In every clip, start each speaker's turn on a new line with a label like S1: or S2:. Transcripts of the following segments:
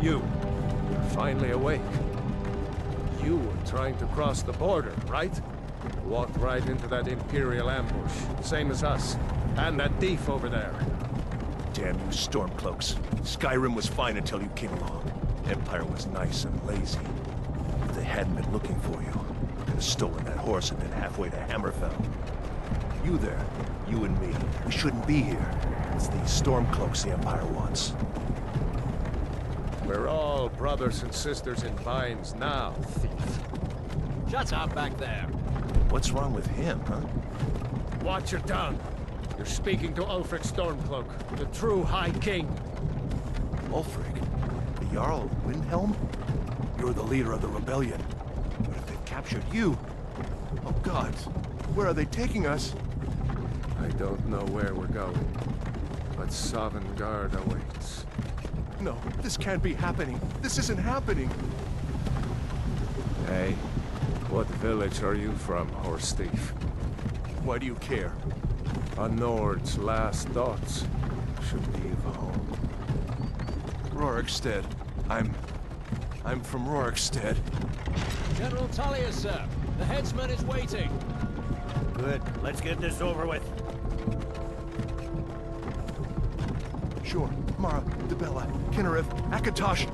S1: You're finally awake. You were trying to cross the border, right? Walked right into that Imperial ambush, same as us. And that thief over there.
S2: Damn you Stormcloaks. Skyrim was fine until you came along. Empire was nice and lazy. If they hadn't been looking for you, they could have stolen that horse and been halfway to Hammerfell. You there, you and me, we shouldn't be here. It's these Stormcloaks the Empire wants.
S1: We're all brothers and sisters in binds now, thief.
S3: Shut up back there.
S2: What's wrong with him, huh?
S1: Watch your tongue. You're speaking to Ulfric Stormcloak, the true High King.
S2: Ulfric? The Jarl of Windhelm? You're the leader of the rebellion. What if they've captured you? Oh gods, where are they taking us?
S1: I don't know where we're going, but Sovngarde awaits.
S2: No, this can't be happening. This isn't happening.
S1: Hey, what village are you from, horse thief?
S2: Why do you care?
S1: A Nord's last thoughts should leave home.
S2: Rorikstead. I'm from Rorikstead.
S3: General Tullius, sir. The headsman is waiting.
S4: Good. Let's get this over with.
S2: Sure. Mara, Dibella, Kinnereth, Akatosh,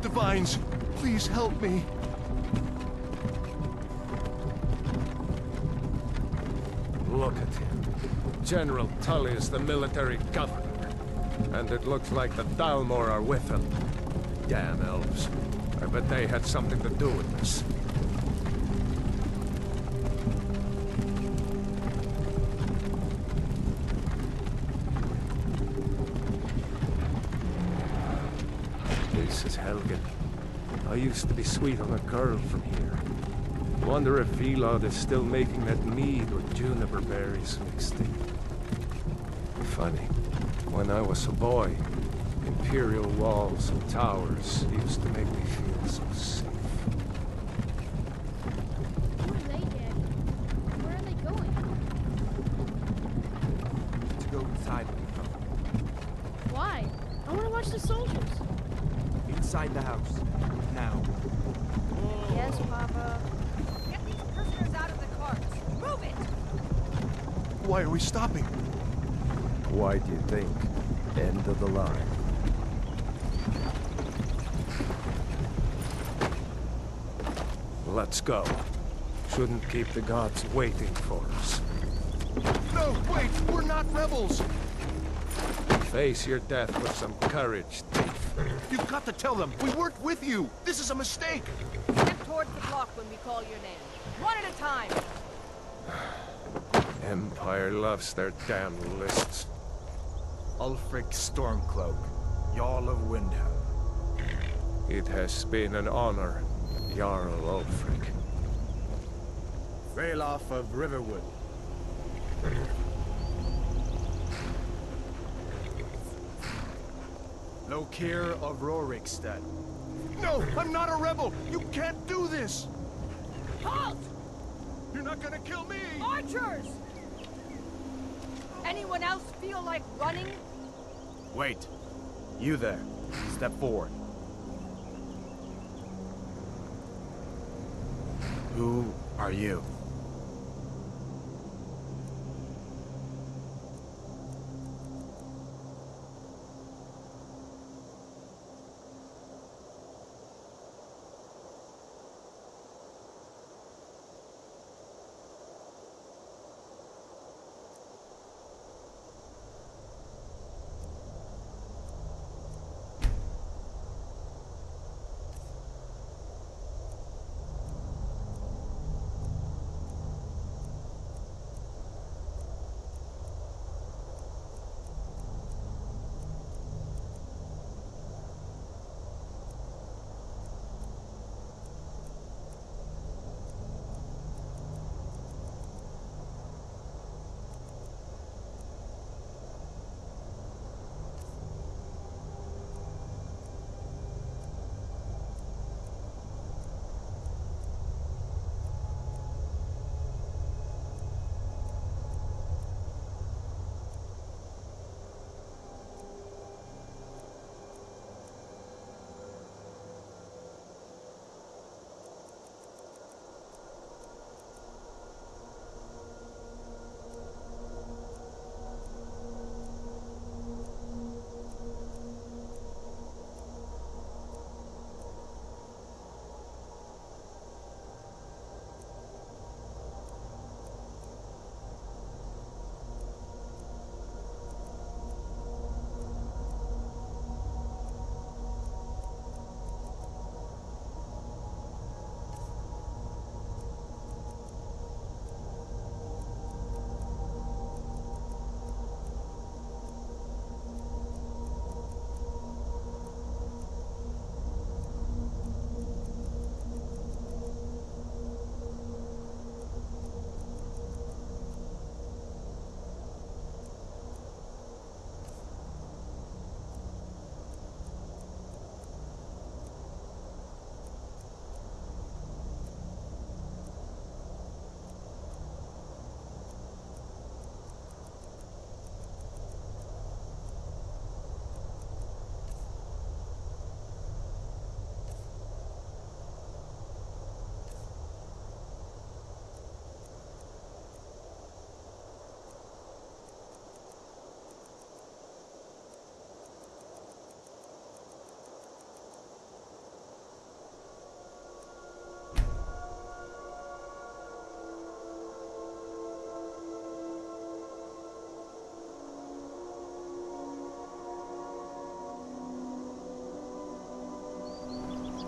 S2: Divines, please help me.
S1: Look at him. General Tullius, the military governor. And it looks like the Dalmor are with him. Damn elves. I bet they had something to do with this. This is Helgen. I used to be sweet on a girl from here. Wonder if Vilod is still making that mead with juniper berries mixed in. Funny. When I was a boy, Imperial walls and towers used to make me feel so safe.
S5: Who are they, Daddy? Where are they going?
S6: To go inside.
S5: Why? I want to watch the soldiers.
S6: Inside the house. Now.
S5: Yes, Papa.
S7: Get these prisoners out of the carts. Move it!
S2: Why are we stopping?
S1: Why do you think? End of the line. Let's go. Shouldn't keep the gods waiting for us.
S2: No, wait! We're not rebels!
S1: Face your death with some courage, thief.
S2: You've got to tell them! We weren't with you! This is a mistake!
S7: Step towards the block when we call your name. One at a time.
S1: Empire loves their damn lists.
S6: Ulfric Stormcloak, Jarl of Windhelm.
S1: It has been an honor, Jarl Ulfric.
S6: Freylaf of Riverwood. Lokir of Rorikstead.
S2: No! I'm not a rebel! You can't do this!
S7: Halt!
S2: You're not gonna kill me!
S7: Archers! Anyone else feel like running?
S6: Wait. You there. Step forward. Who are you?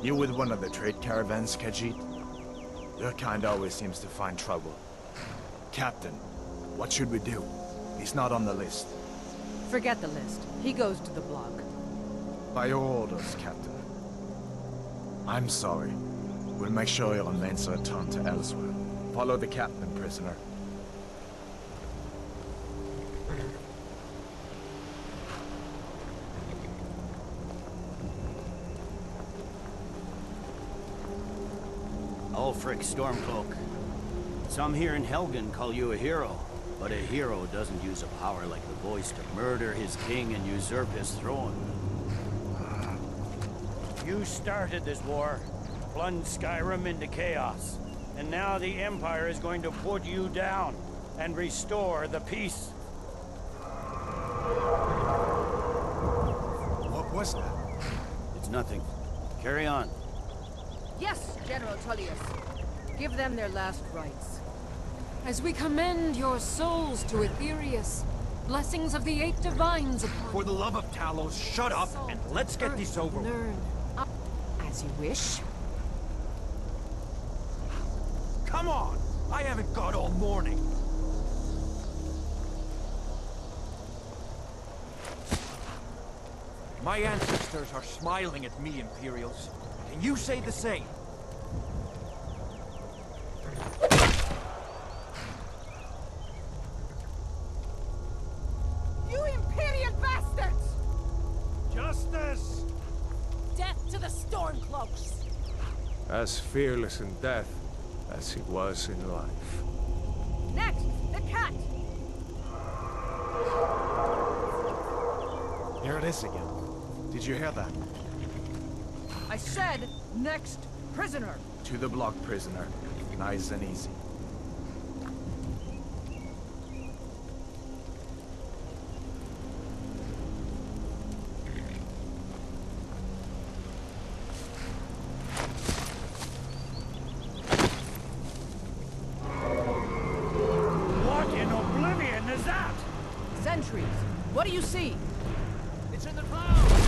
S6: You with one of the trade caravans, Khajiit? Your kind always seems to find trouble. Captain, what should we do? He's not on the list.
S7: Forget the list. He goes to the block.
S6: By your orders, Captain. I'm sorry. We'll make sure your remains are returned to elsewhere. Follow the captain, prisoner.
S4: Ulfric Stormcloak. Some here in Helgen call you a hero, but a hero doesn't use a power like the voice to murder his king and usurp his throne. You started this war, plunged Skyrim into chaos, and now the Empire is going to put you down and restore the peace.
S6: What was that?
S4: It's nothing. Carry on.
S7: Yes, General Tullius. Give them their last rites.
S8: As we commend your souls to Aetherius, blessings of the eight divines upon
S9: For the love of Talos, shut up and let's get this over with.
S8: learn. As you wish.
S9: Come on! I haven't got all morning. My ancestors are smiling at me, Imperials. Can you say the same?
S7: You Imperial bastards!
S9: Justice!
S7: Death to the Stormcloaks!
S1: As fearless in death as he was in life.
S7: Next, the cat!
S6: Here it is again. Did you hear that?
S7: I said, next prisoner!
S6: To the block, prisoner. Nice and easy.
S4: What in oblivion is that?
S7: Sentries, what do you see?
S3: It's in the clouds!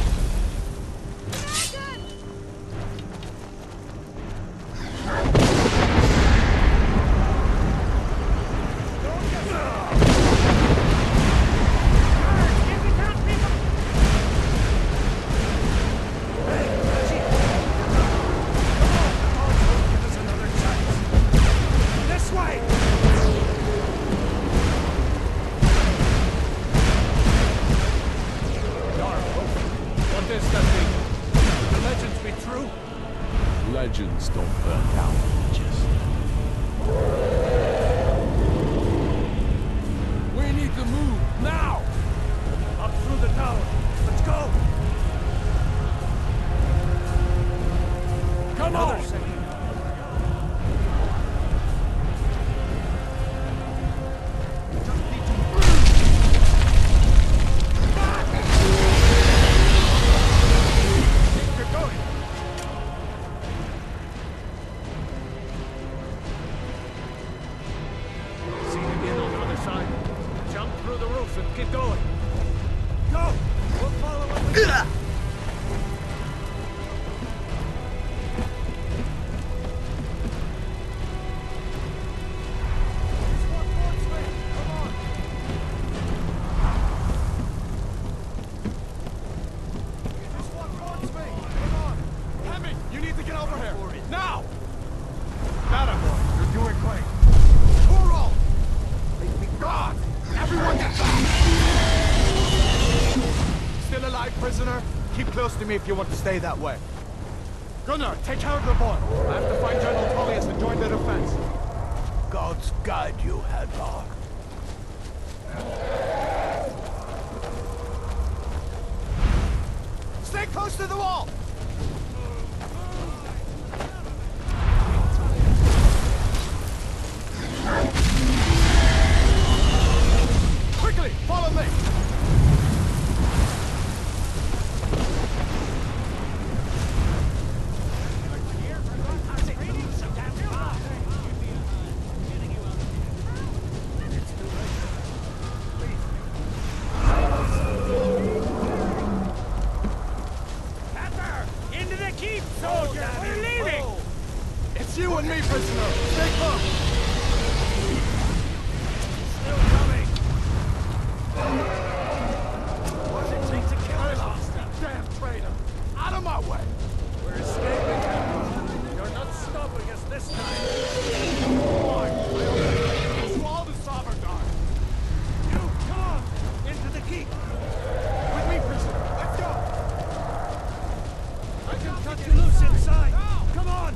S1: What is that thing? Could the legends be true?
S10: Legends don't burn down villages.
S1: We need to move, now!
S9: Up through the tower. Let's go!
S1: Come on! See it again on the other side. Jump through the roof and keep going.
S9: Go! We'll follow up.
S6: You need to get over here! Now! Attaboy, you're doing great. Kuro! God! Everyone get back! Still alive, prisoner? Keep close to me if you want to stay that way. Gunnar, take care of the boy. I have to find General Tullius and join the defense.
S2: Gods guide you, Hadvar.
S6: Stay close to the wall! Quickly, follow me!
S4: Pepper! Into the keep, soldier!
S6: and me, prisoner! Stay close!
S2: Still coming! What does it take to kill this monster?
S6: Damn traitor! Out of my way!
S1: We're escaping, Captain. You're not stopping us this time.
S6: To all the sovereign guards!
S2: You, come on! Into the keep!
S6: With me, prisoner! Let's go!
S2: I can cut you loose inside! Come on!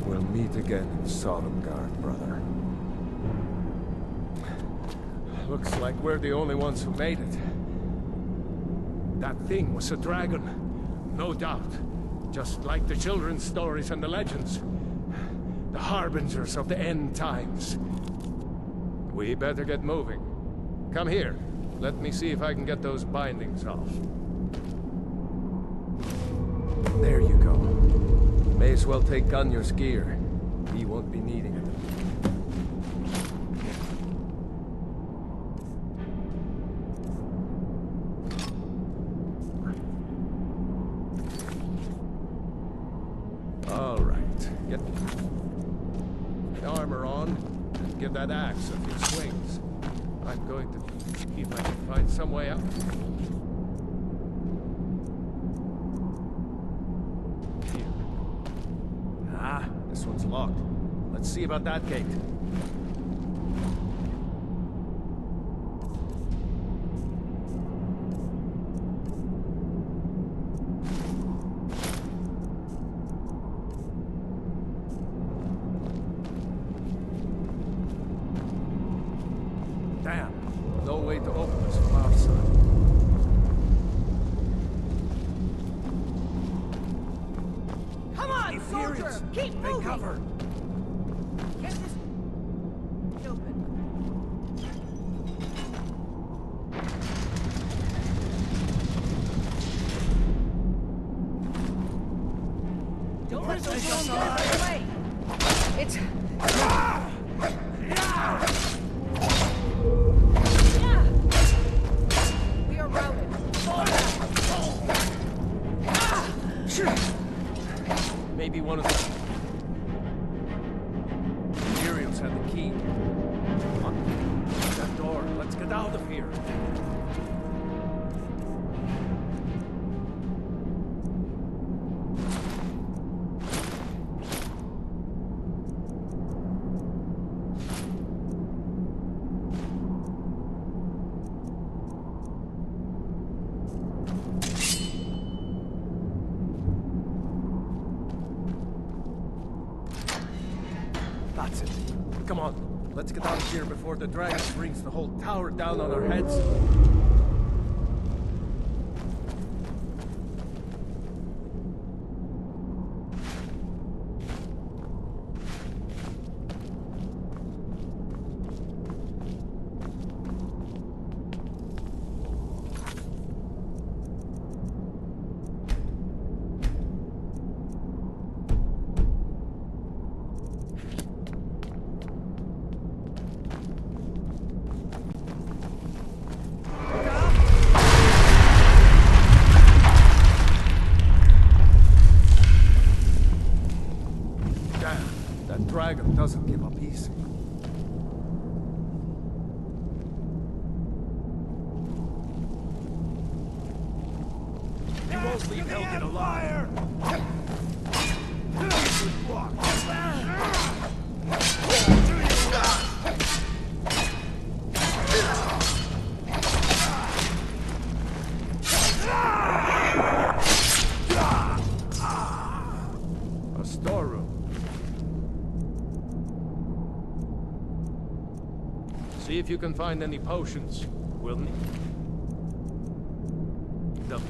S1: We'll meet again in Sodomgard, brother. Looks like we're the only ones who made it. That thing was a dragon, no doubt. Just like the children's stories and the legends. The harbingers of the end times. We better get moving. Come here. Let me see if I can get those bindings off. There you go. May as well take Gunjar's gear. He won't be needing it. All right. Get the armor on and give that axe a few swings. I'm going to see if I can find some way out. This one's locked. Let's see about that gate. Damn, no way to open this from outside.
S7: Come on, soldier! Keep moving!
S2: Cover!
S7: Get this open. Don't let those get away! It's... We are routed.
S1: Maybe one of the Imperials had the key. Come on, that door. Let's get out of here. That's it. Come on, let's get out of here before the dragon brings the whole tower down on our heads. That dragon doesn't give up easy.
S2: He won't leave Helgen alive!
S1: A storeroom. See if you can find any potions. We'll need them.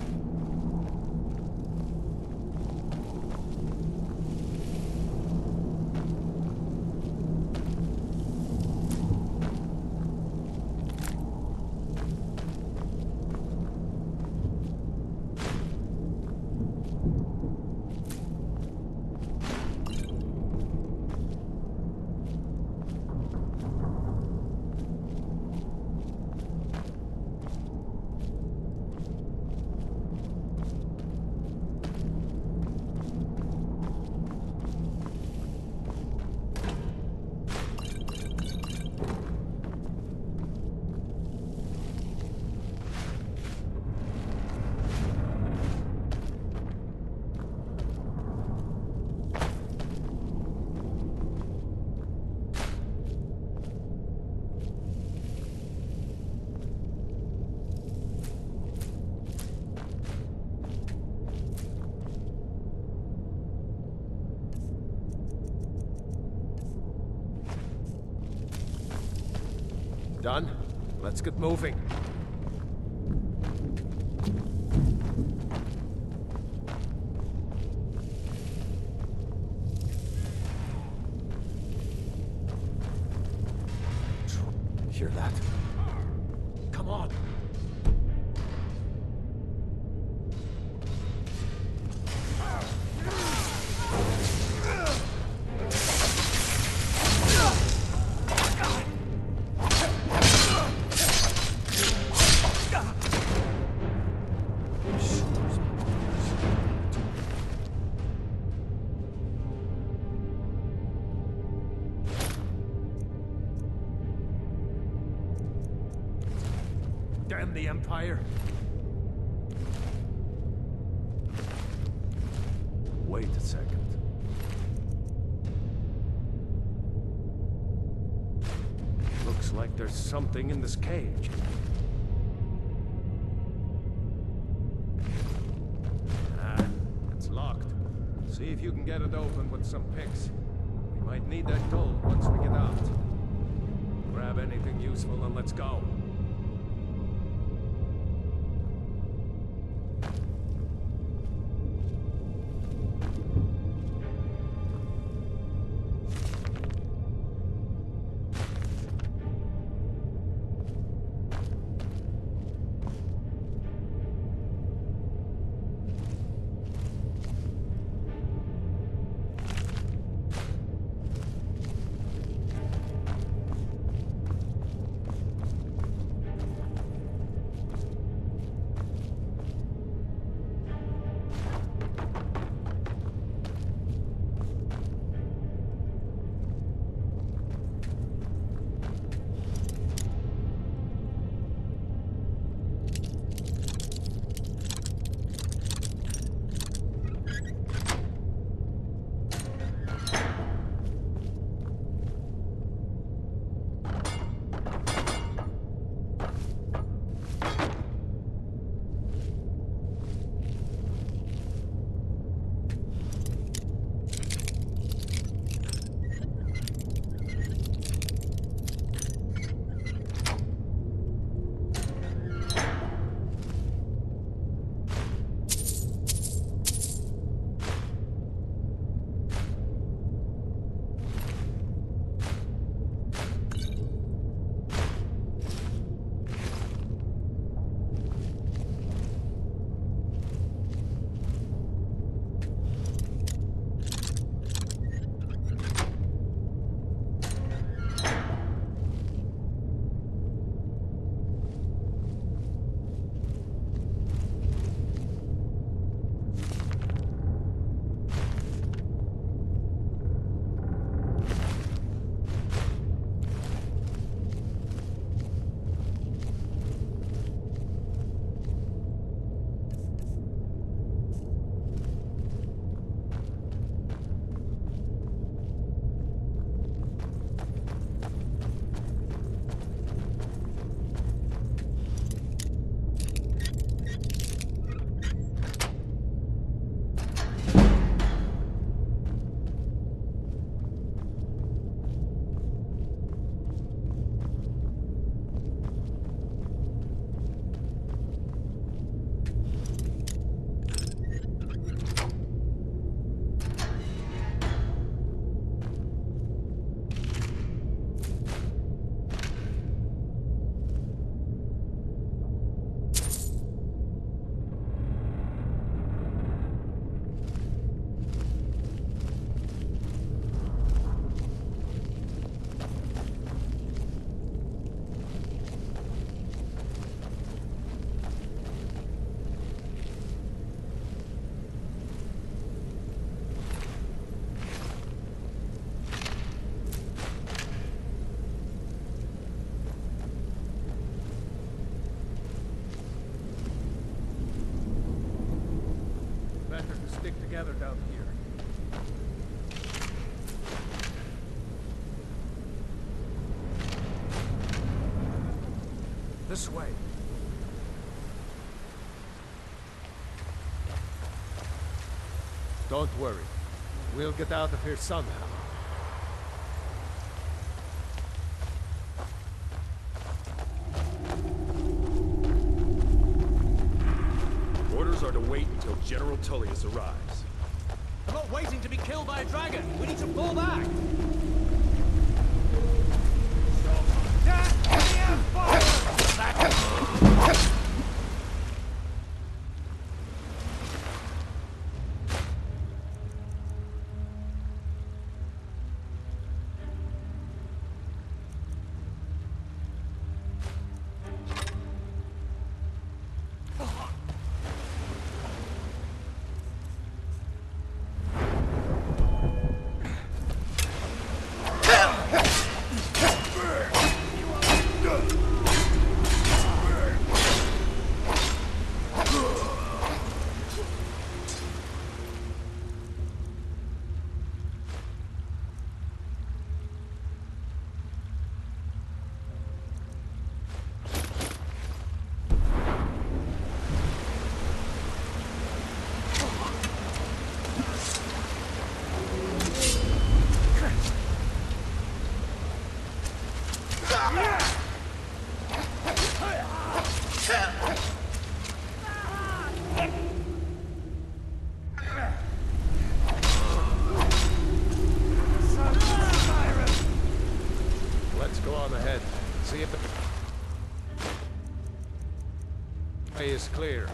S1: Done? Let's get moving. Hear that? Come on! Damn the Empire! Wait a second. Looks like there's something in this cage. Ah, it's locked. See if you can get it open with some picks. We might need that tool once we get out. Grab anything useful and let's go. Stick together down here. This way. Don't worry. We'll get out of here somehow.
S11: orders are to wait until General Tullius arrives.
S3: I'm not waiting to be killed by a dragon. We need to fall back.
S1: Let's go on ahead. See if the way is clear.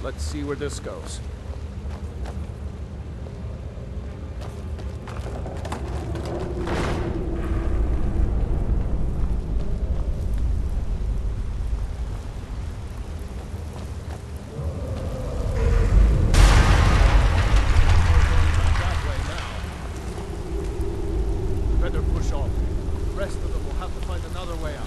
S1: Let's see where this goes. That way now. Better push off. The rest of them will have to find another way out.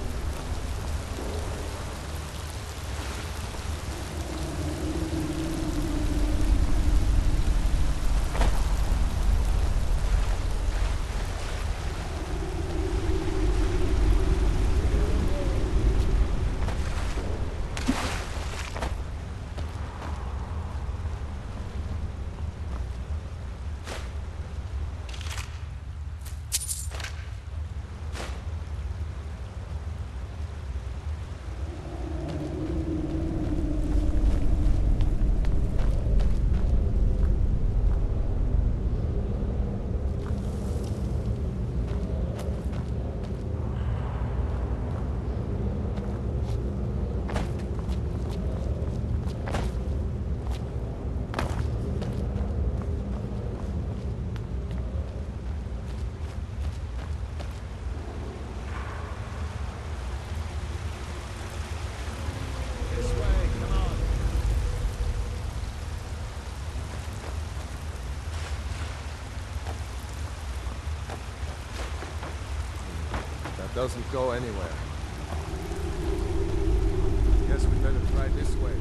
S1: Doesn't go anywhere. Guess we better try this way.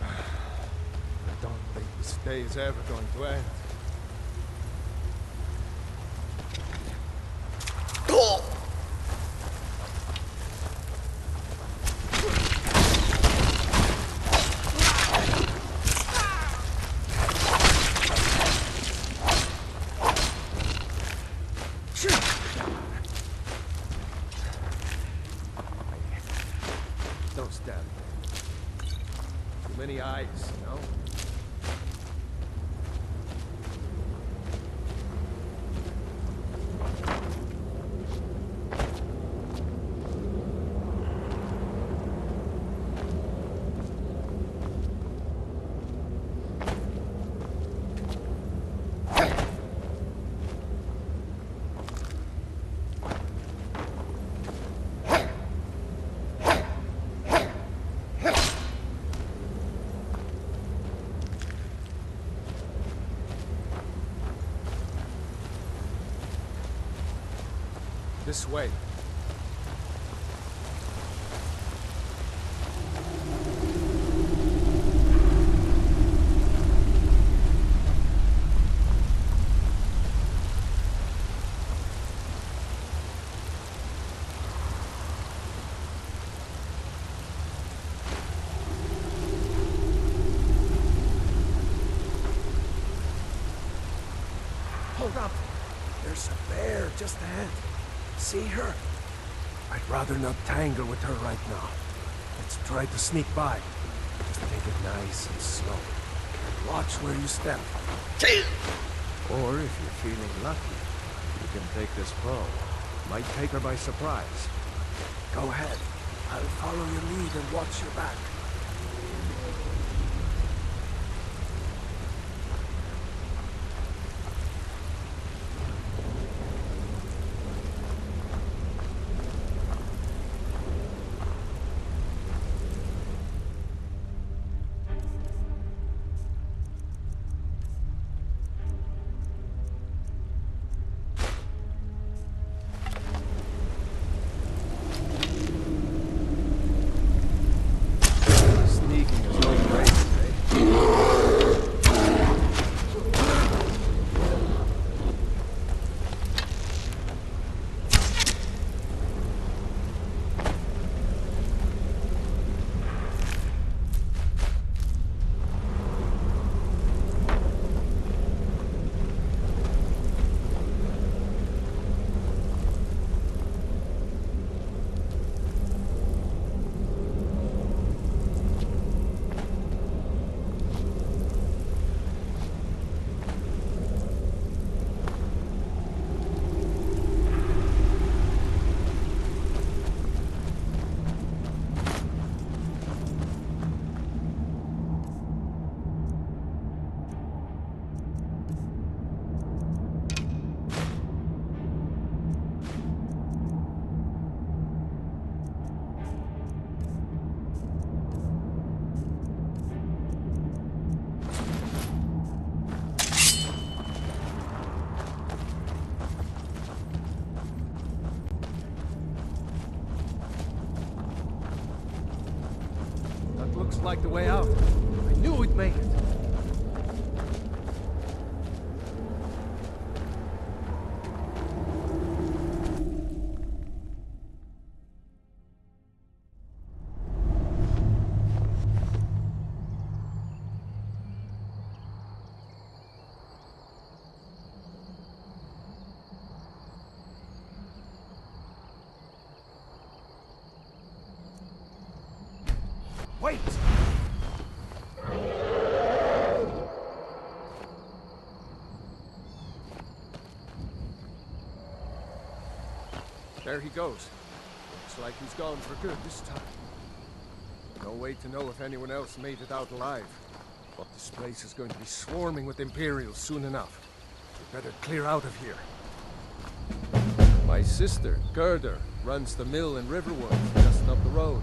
S1: I don't think this day is ever going to end. Don't stab me. Too many eyes, you know? This way.
S2: Hold up! There's a bear just ahead. See her?
S1: I'd rather not tangle with her right now. Let's try to sneak by. Just take it nice and slow. And watch where you step. Or if you're feeling lucky, you can take this bow. Might take her by surprise. Go ahead. I'll follow your lead and watch your back. Looks like the way out. I knew we'd make it.
S2: Wait!
S1: There he goes. Looks like he's gone for good this time. No way to know if anyone else made it out alive. But this place is going to be swarming with Imperials soon enough. We better clear out of here. My sister, Gerda, runs the mill in Riverwood, just up the road.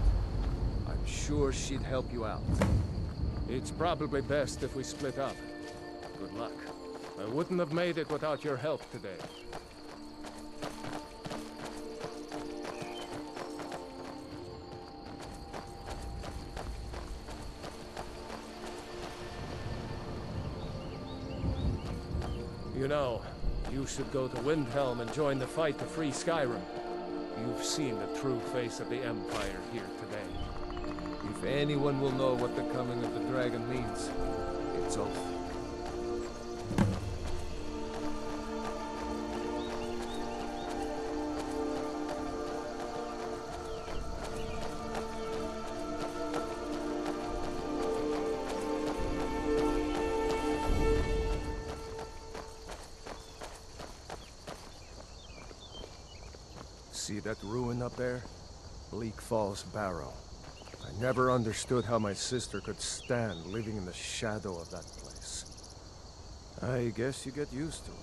S1: I'm sure she'd help you out. It's probably best if we split up. Good luck. I wouldn't have made it without your help today. You know, you should go to Windhelm and join the fight to free Skyrim. You've seen the true face of the Empire here today. If anyone will know what the coming of the dragon means, it's Ulf. See that ruin up there? Bleak Falls Barrow. I never understood how my sister could stand living in the shadow of that place. I guess you get used to it.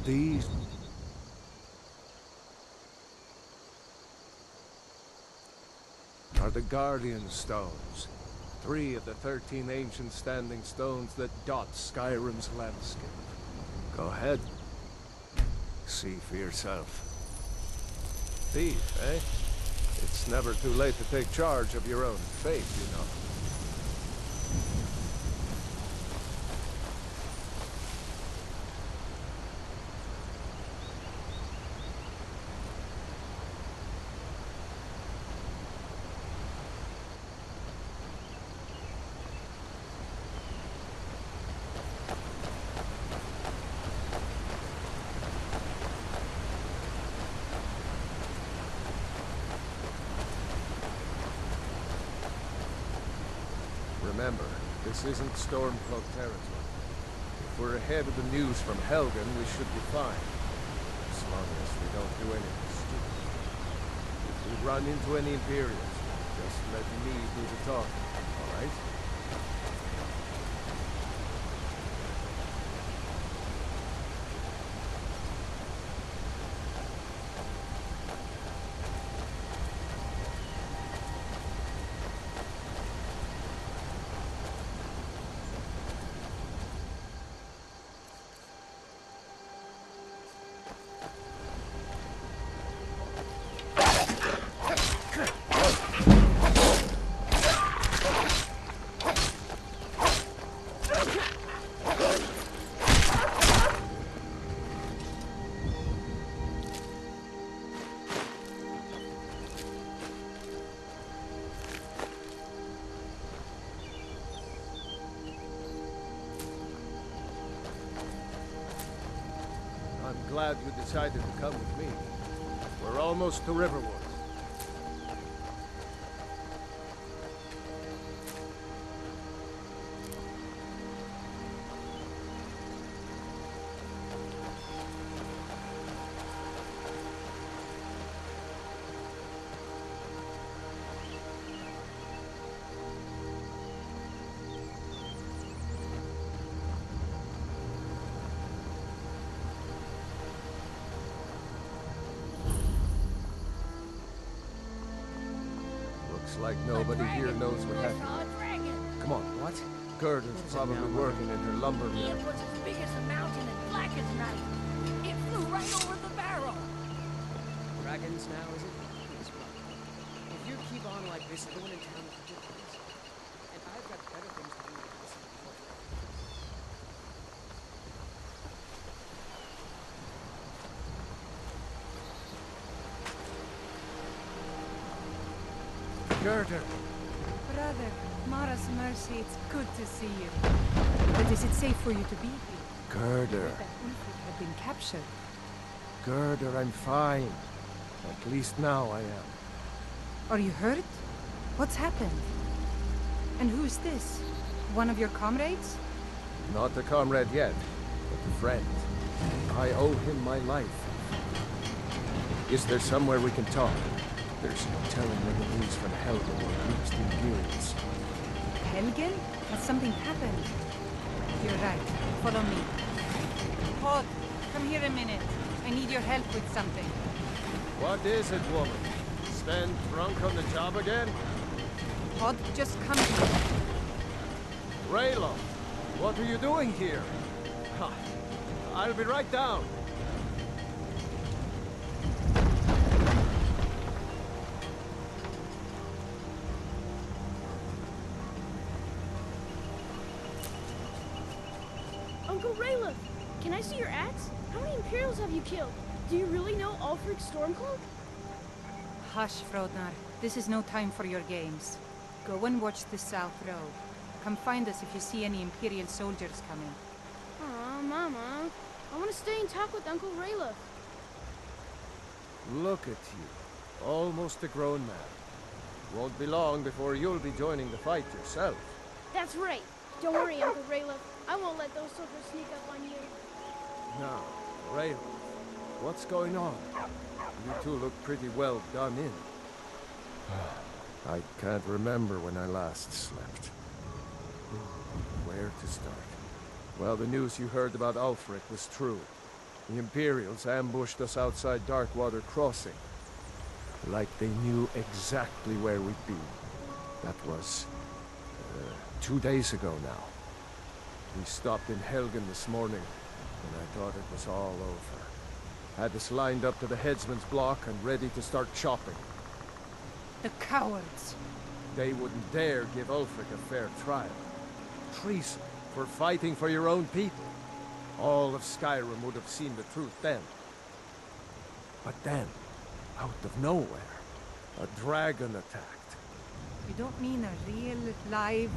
S1: These... are the Guardian Stones. 3 of the 13 ancient standing stones that dot Skyrim's landscape. Go ahead. See for yourself. Thief, eh? It's never too late to take charge of your own fate, you know. Remember, this isn't Stormcloak territory. If we're ahead of the news from Helgen, we should be fine. As long as we don't do anything stupid. If we run into any Imperials, just let me do the talking, alright? I'm glad you decided to come with me. We're almost to Riverwood. Looks like nobody here knows what happened. Come on, what? Gerda's probably working in her lumber mill.
S12: It was as big as a mountain and black as night. It flew right over the barrel.
S13: Dragons now, is it? Please run. If you keep on like this, everyone in town will forget this. And I've got better things to do than listen to your
S1: Gerda!
S14: Brother, Mara's mercy, it's good to see you. But is it safe for you to be here?
S1: Gerda.
S14: That Ulfric had been captured.
S1: Gerda, I'm fine. At least now I am.
S14: Are you hurt? What's happened? And who's this? One of your comrades?
S1: Not a comrade yet, but a friend. I owe him my life. Is there somewhere we can talk? There's no telling when the news from Helgen will reach the Imperials.
S14: Helgen? Has something happened? You're right. Follow me. Hod, come here a minute. I need your help with something.
S1: What is it, woman? Sven drunk on the job again?
S14: Hod, just come here.
S1: Raylo, what are you doing here? I'll be right down.
S5: Uncle Rayla, can I see your axe? How many Imperials have you killed? Do you really know Ulfric's Stormcloak?
S14: Hush, Frodnar. This is no time for your games. Go and watch the South Road. Come find us if you see any Imperial soldiers coming.
S5: Aw, Mama. I want to stay and talk with Uncle Rayla.
S1: Look at you. Almost a grown man. Won't be long before you'll be joining the fight yourself.
S5: That's right. Don't worry, Uncle Rayla. I won't let those soldiers sneak up on you.
S1: Now, Raylo, what's going on? You two look pretty well done in. I can't remember when I last slept. Where to start? Well, the news you heard about Ulfric was true. The Imperials ambushed us outside Darkwater Crossing. Like they knew exactly where we'd be. That was... 2 days ago now. We stopped in Helgen this morning, and I thought it was all over. Had us lined up to the headsman's block and ready to start chopping.
S14: The cowards.
S1: They wouldn't dare give Ulfric a fair trial. Treason for fighting for your own people. All of Skyrim would have seen the truth then. But then, out of nowhere, a dragon attacked.
S14: You don't mean a real, live...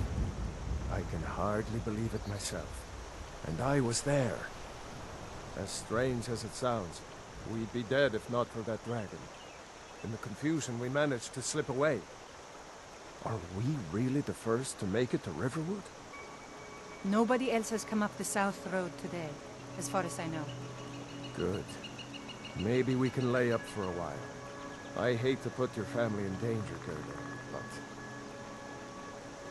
S1: I can hardly believe it myself. And I was there. As strange as it sounds, we'd be dead if not for that dragon. In the confusion, we managed to slip away. Are we really the first to make it to Riverwood?
S14: Nobody else has come up the South Road today, as far as I know.
S1: Good. Maybe we can lay up for a while. I hate to put your family in danger, Gerda, but...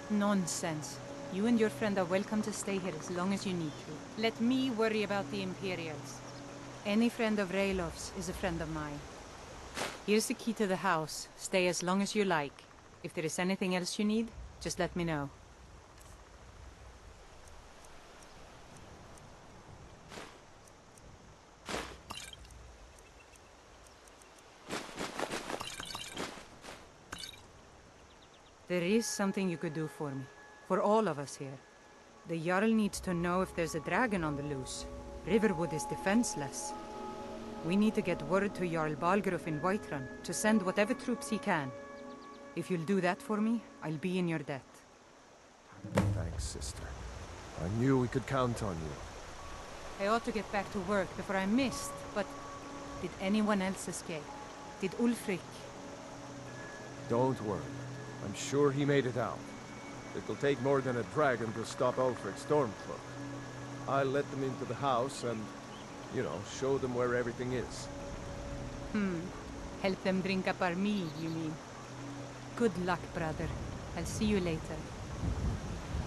S14: Nonsense. You and your friend are welcome to stay here as long as you need to. Let me worry about the Imperials. Any friend of Raylof's is a friend of mine. Here's the key to the house. Stay as long as you like. If there is anything else you need, just let me know. There is something you could do for me. For all of us here. The Jarl needs to know if there's a dragon on the loose. Riverwood is defenseless. We need to get word to Jarl Balgruuf in Whiterun to send whatever troops he can. If you'll do that for me, I'll be in your debt.
S1: Thanks, sister. I knew we could count on you.
S14: I ought to get back to work before I missed, but... Did anyone else escape? Did Ulfric?
S1: Don't worry. I'm sure he made it out. It'll take more than a dragon to stop Ulfric Stormcloak. I'll let them into the house and, you know, show them where everything is.
S14: Help them drink up our mead, you mean? Good luck, brother. I'll see you later.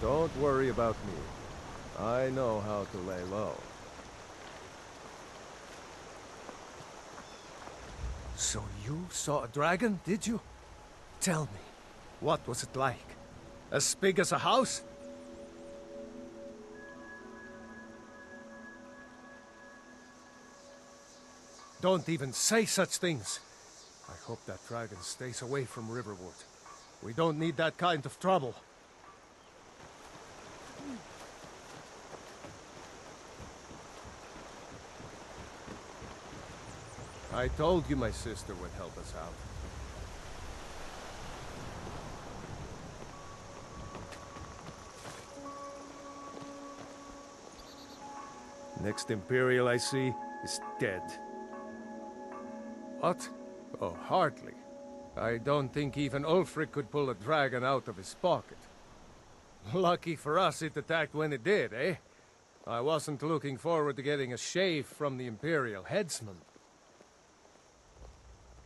S1: Don't worry about me. I know how to lay low. So you saw a dragon, did you? Tell me, what was it like? As big as a house? Don't even say such things. I hope that dragon stays away from Riverwood. We don't need that kind of trouble. I told you my sister would help us out. Next Imperial I see is dead. What? Oh, hardly. I don't think even Ulfric could pull a dragon out of his pocket. Lucky for us it attacked when it did, eh? I wasn't looking forward to getting a shave from the Imperial headsman.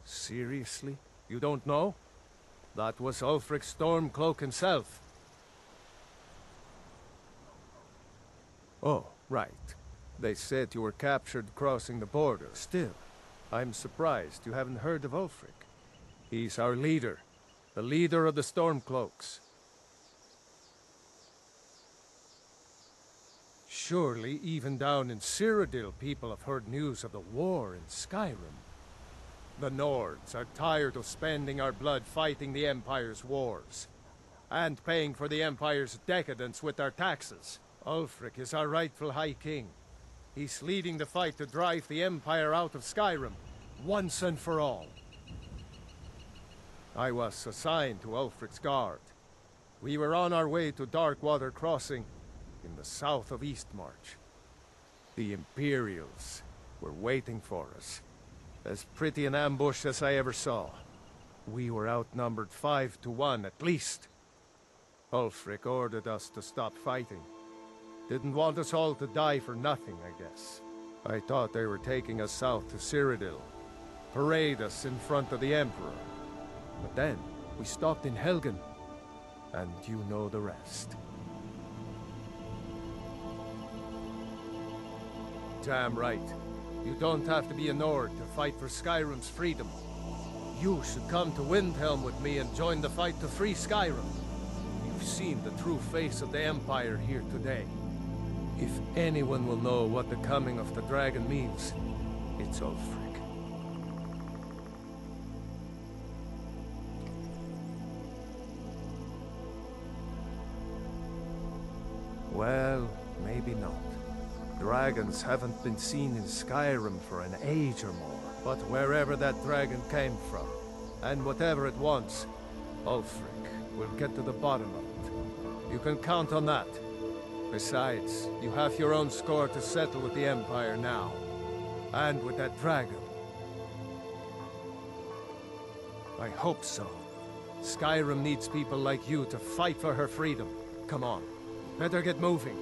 S1: Seriously? You don't know? That was Ulfric Stormcloak himself. Oh, right. They said you were captured crossing the border. Still, I'm surprised you haven't heard of Ulfric. He's our leader. The leader of the Stormcloaks. Surely, even down in Cyrodiil, people have heard news of the war in Skyrim. The Nords are tired of spending our blood fighting the Empire's wars. And paying for the Empire's decadence with our taxes. Ulfric is our rightful High King. He's leading the fight to drive the Empire out of Skyrim, once and for all. I was assigned to Ulfric's guard. We were on our way to Darkwater Crossing, in the south of Eastmarch. The Imperials were waiting for us. As pretty an ambush as I ever saw. We were outnumbered 5 to 1 at least. Ulfric ordered us to stop fighting. Didn't want us all to die for nothing, I guess. I thought they were taking us south to Cyrodiil. Parade us in front of the Emperor. But then, we stopped in Helgen. And you know the rest. Damn right. You don't have to be a Nord to fight for Skyrim's freedom. You should come to Windhelm with me and join the fight to free Skyrim. You've seen the true face of the Empire here today. If anyone will know what the coming of the dragon means, it's Ulfric. Well, maybe not. Dragons haven't been seen in Skyrim for an age or more. But wherever that dragon came from, and whatever it wants, Ulfric will get to the bottom of it. You can count on that. Besides, you have your own score to settle with the Empire now. And with that dragon. I hope so. Skyrim needs people like you to fight for her freedom. Come on, better get moving.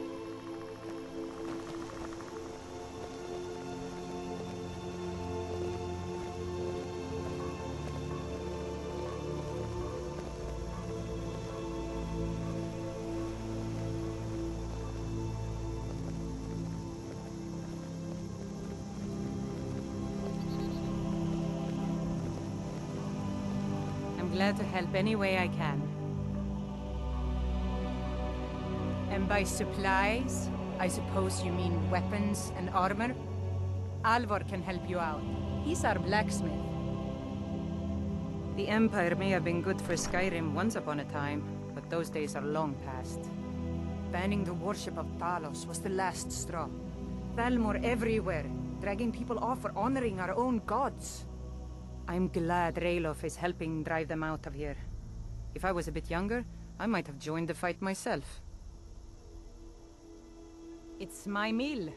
S14: Glad to help any way I can. And by supplies, I suppose you mean weapons and armor? Alvor can help you out. He's our blacksmith. The Empire may have been good for Skyrim once upon a time, but those days are long past. Banning the worship of Talos was the last straw. Thalmor everywhere, dragging people off for honoring our own gods. I'm glad Ralof is helping drive them out of here. If I was a bit younger, I might have joined the fight myself. It's my mill.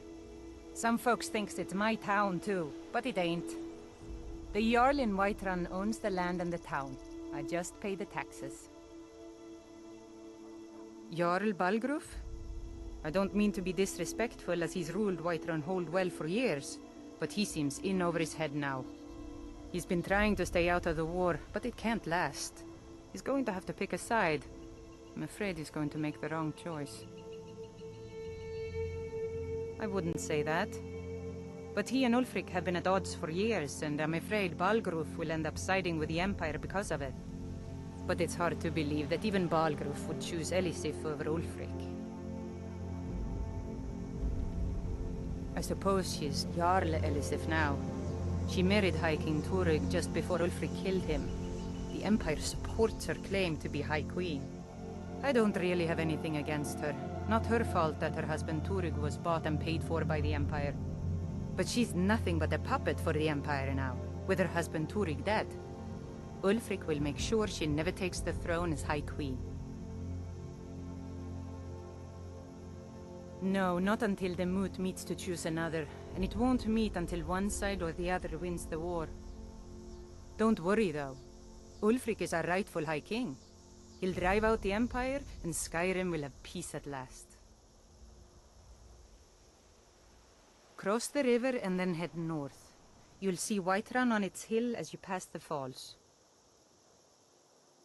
S14: Some folks thinks it's my town too, but it ain't. The Jarl in Whiterun owns the land and the town. I just pay the taxes. Jarl Balgruf? I don't mean to be disrespectful as he's ruled Whiterun hold well for years, but he seems in over his head now. He's been trying to stay out of the war, but it can't last. He's going to have to pick a side. I'm afraid he's going to make the wrong choice. I wouldn't say that. But he and Ulfric have been at odds for years, and I'm afraid Balgruf will end up siding with the Empire because of it. But it's hard to believe that even Balgruf would choose Elisif over Ulfric. I suppose she's Jarl Elisif now. She married High King Turig just before Ulfric killed him. The Empire supports her claim to be High Queen. I don't really have anything against her. Not her fault that her husband Turig was bought and paid for by the Empire. But she's nothing but a puppet for the Empire now, with her husband Turig dead. Ulfric will make sure she never takes the throne as High Queen. No, not until the Moot meets to choose another, and it won't meet until one side or the other wins the war. Don't worry, though. Ulfric is our rightful High King. He'll drive out the Empire, and Skyrim will have peace at last. Cross the river and then head north. You'll see Whiterun on its hill as you pass the falls.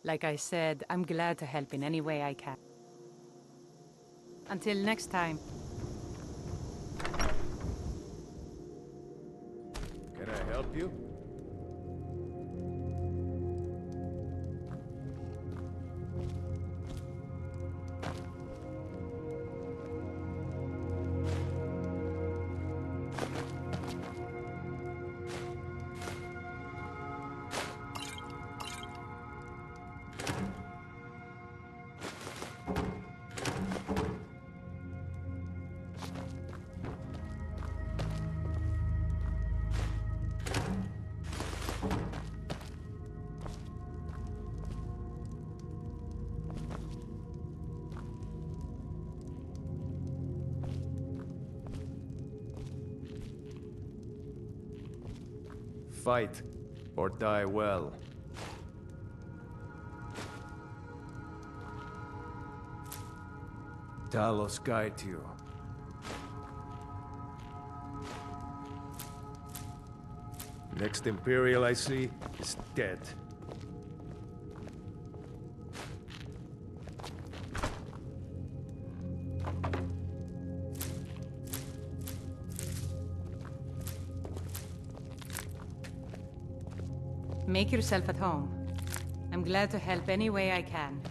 S14: Like I said, I'm glad to help in any way I can. Until next time.
S1: Can I help you? Fight, or die well. Talos guide you. Next Imperial I see is dead.
S14: Make yourself at home. I'm glad to help any way I can.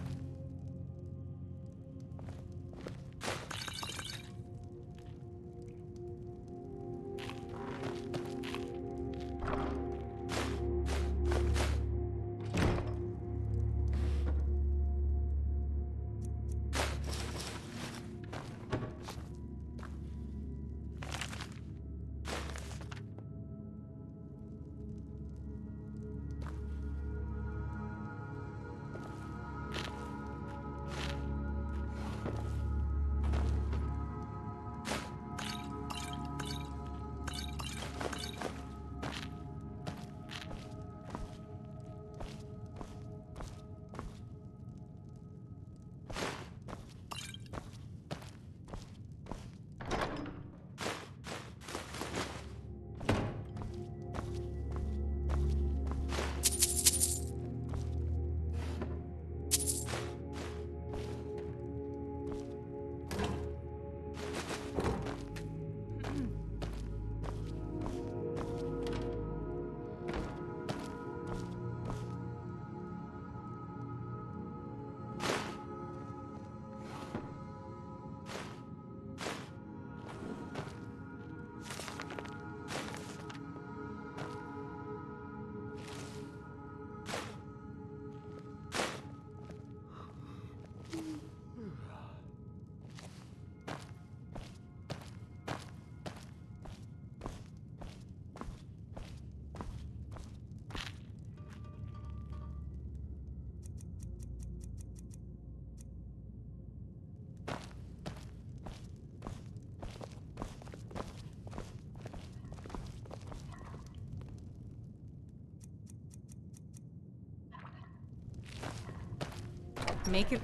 S14: Make it...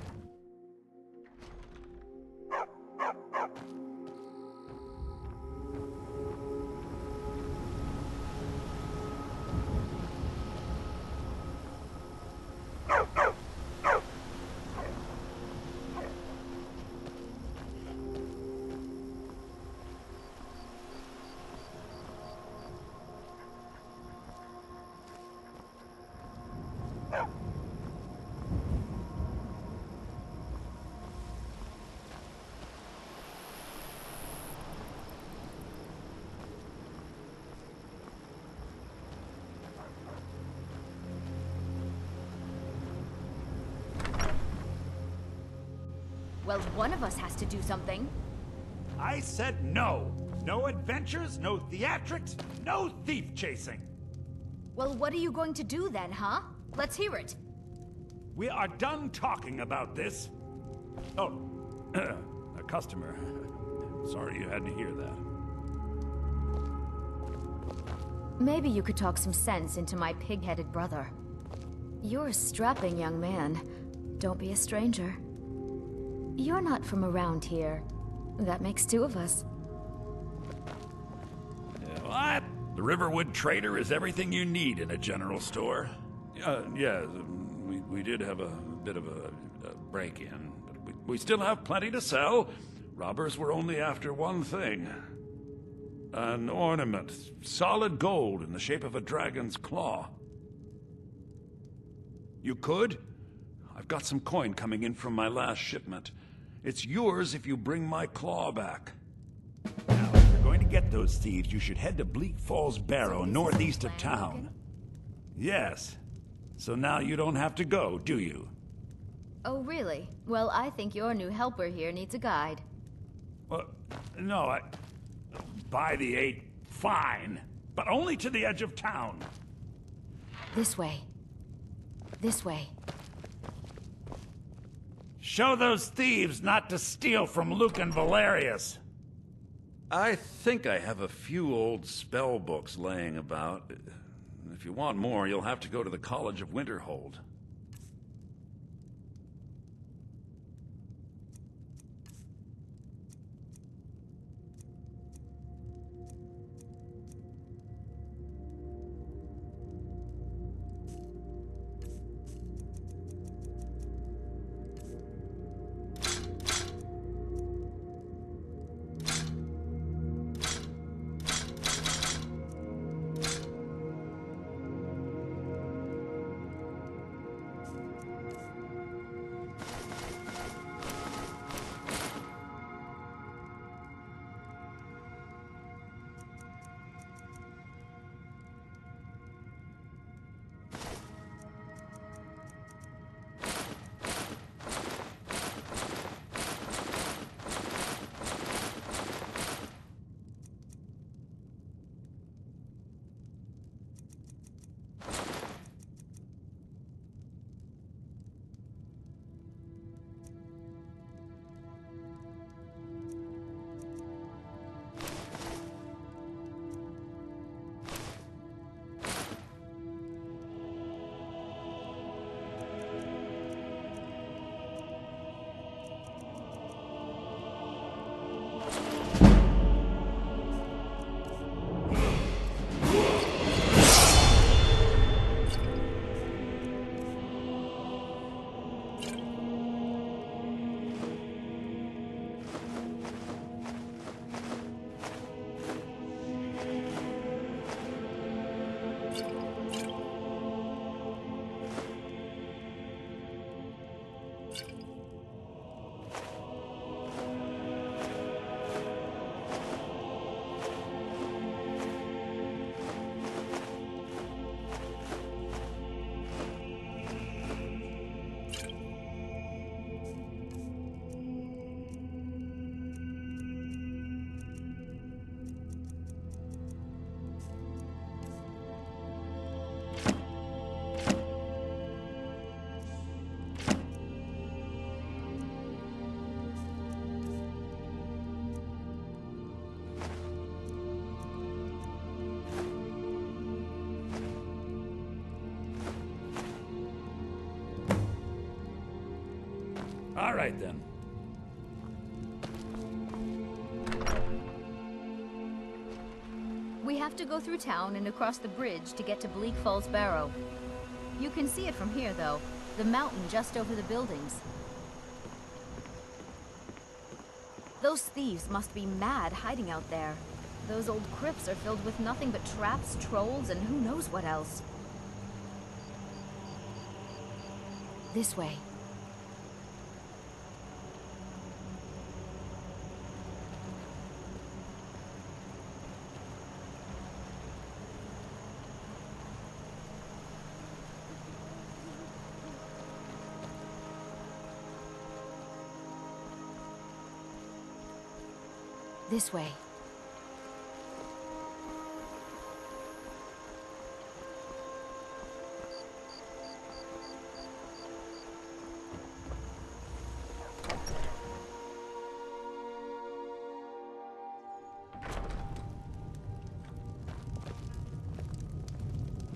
S12: Well, one of us has to do something.
S15: I said no. No adventures, no theatrics, no thief chasing.
S12: Well, what are you going to do then, huh? Let's hear it.
S15: We are done talking about this. Oh, a customer. Sorry you had to hear that.
S12: Maybe you could talk some sense into my pig-headed brother. You're a strapping young man. Don't be a stranger. You're not from around here. That makes two of us.
S15: What? The Riverwood Trader is everything you need in a general store. Yeah, we did have a bit of a break-in, but we still have plenty to sell. Robbers were only after one thing. An ornament, solid gold in the shape of a dragon's claw. You could? I've got some coin coming in from my last shipment. It's yours if you bring my claw back. Now, if you're going to get those thieves, you should head to Bleak Falls Barrow, northeast of town. Yes. So now you don't have to go, do you?
S12: Oh, really? Well, I think your new helper here needs a guide.
S15: Well, no, by the 8, fine. But only to the edge of town.
S12: This way. This way.
S15: Show those thieves not to steal from Luke and Valerius. I think I have a few old spell books laying about. If you want more, you'll have to go to the College of Winterhold. All right, then.
S12: We have to go through town and across the bridge to get to Bleak Falls Barrow. You can see it from here, though. The mountain just over the buildings. Those thieves must be mad hiding out there. Those old crypts are filled with nothing but traps, trolls, and who knows what else. This way. This way.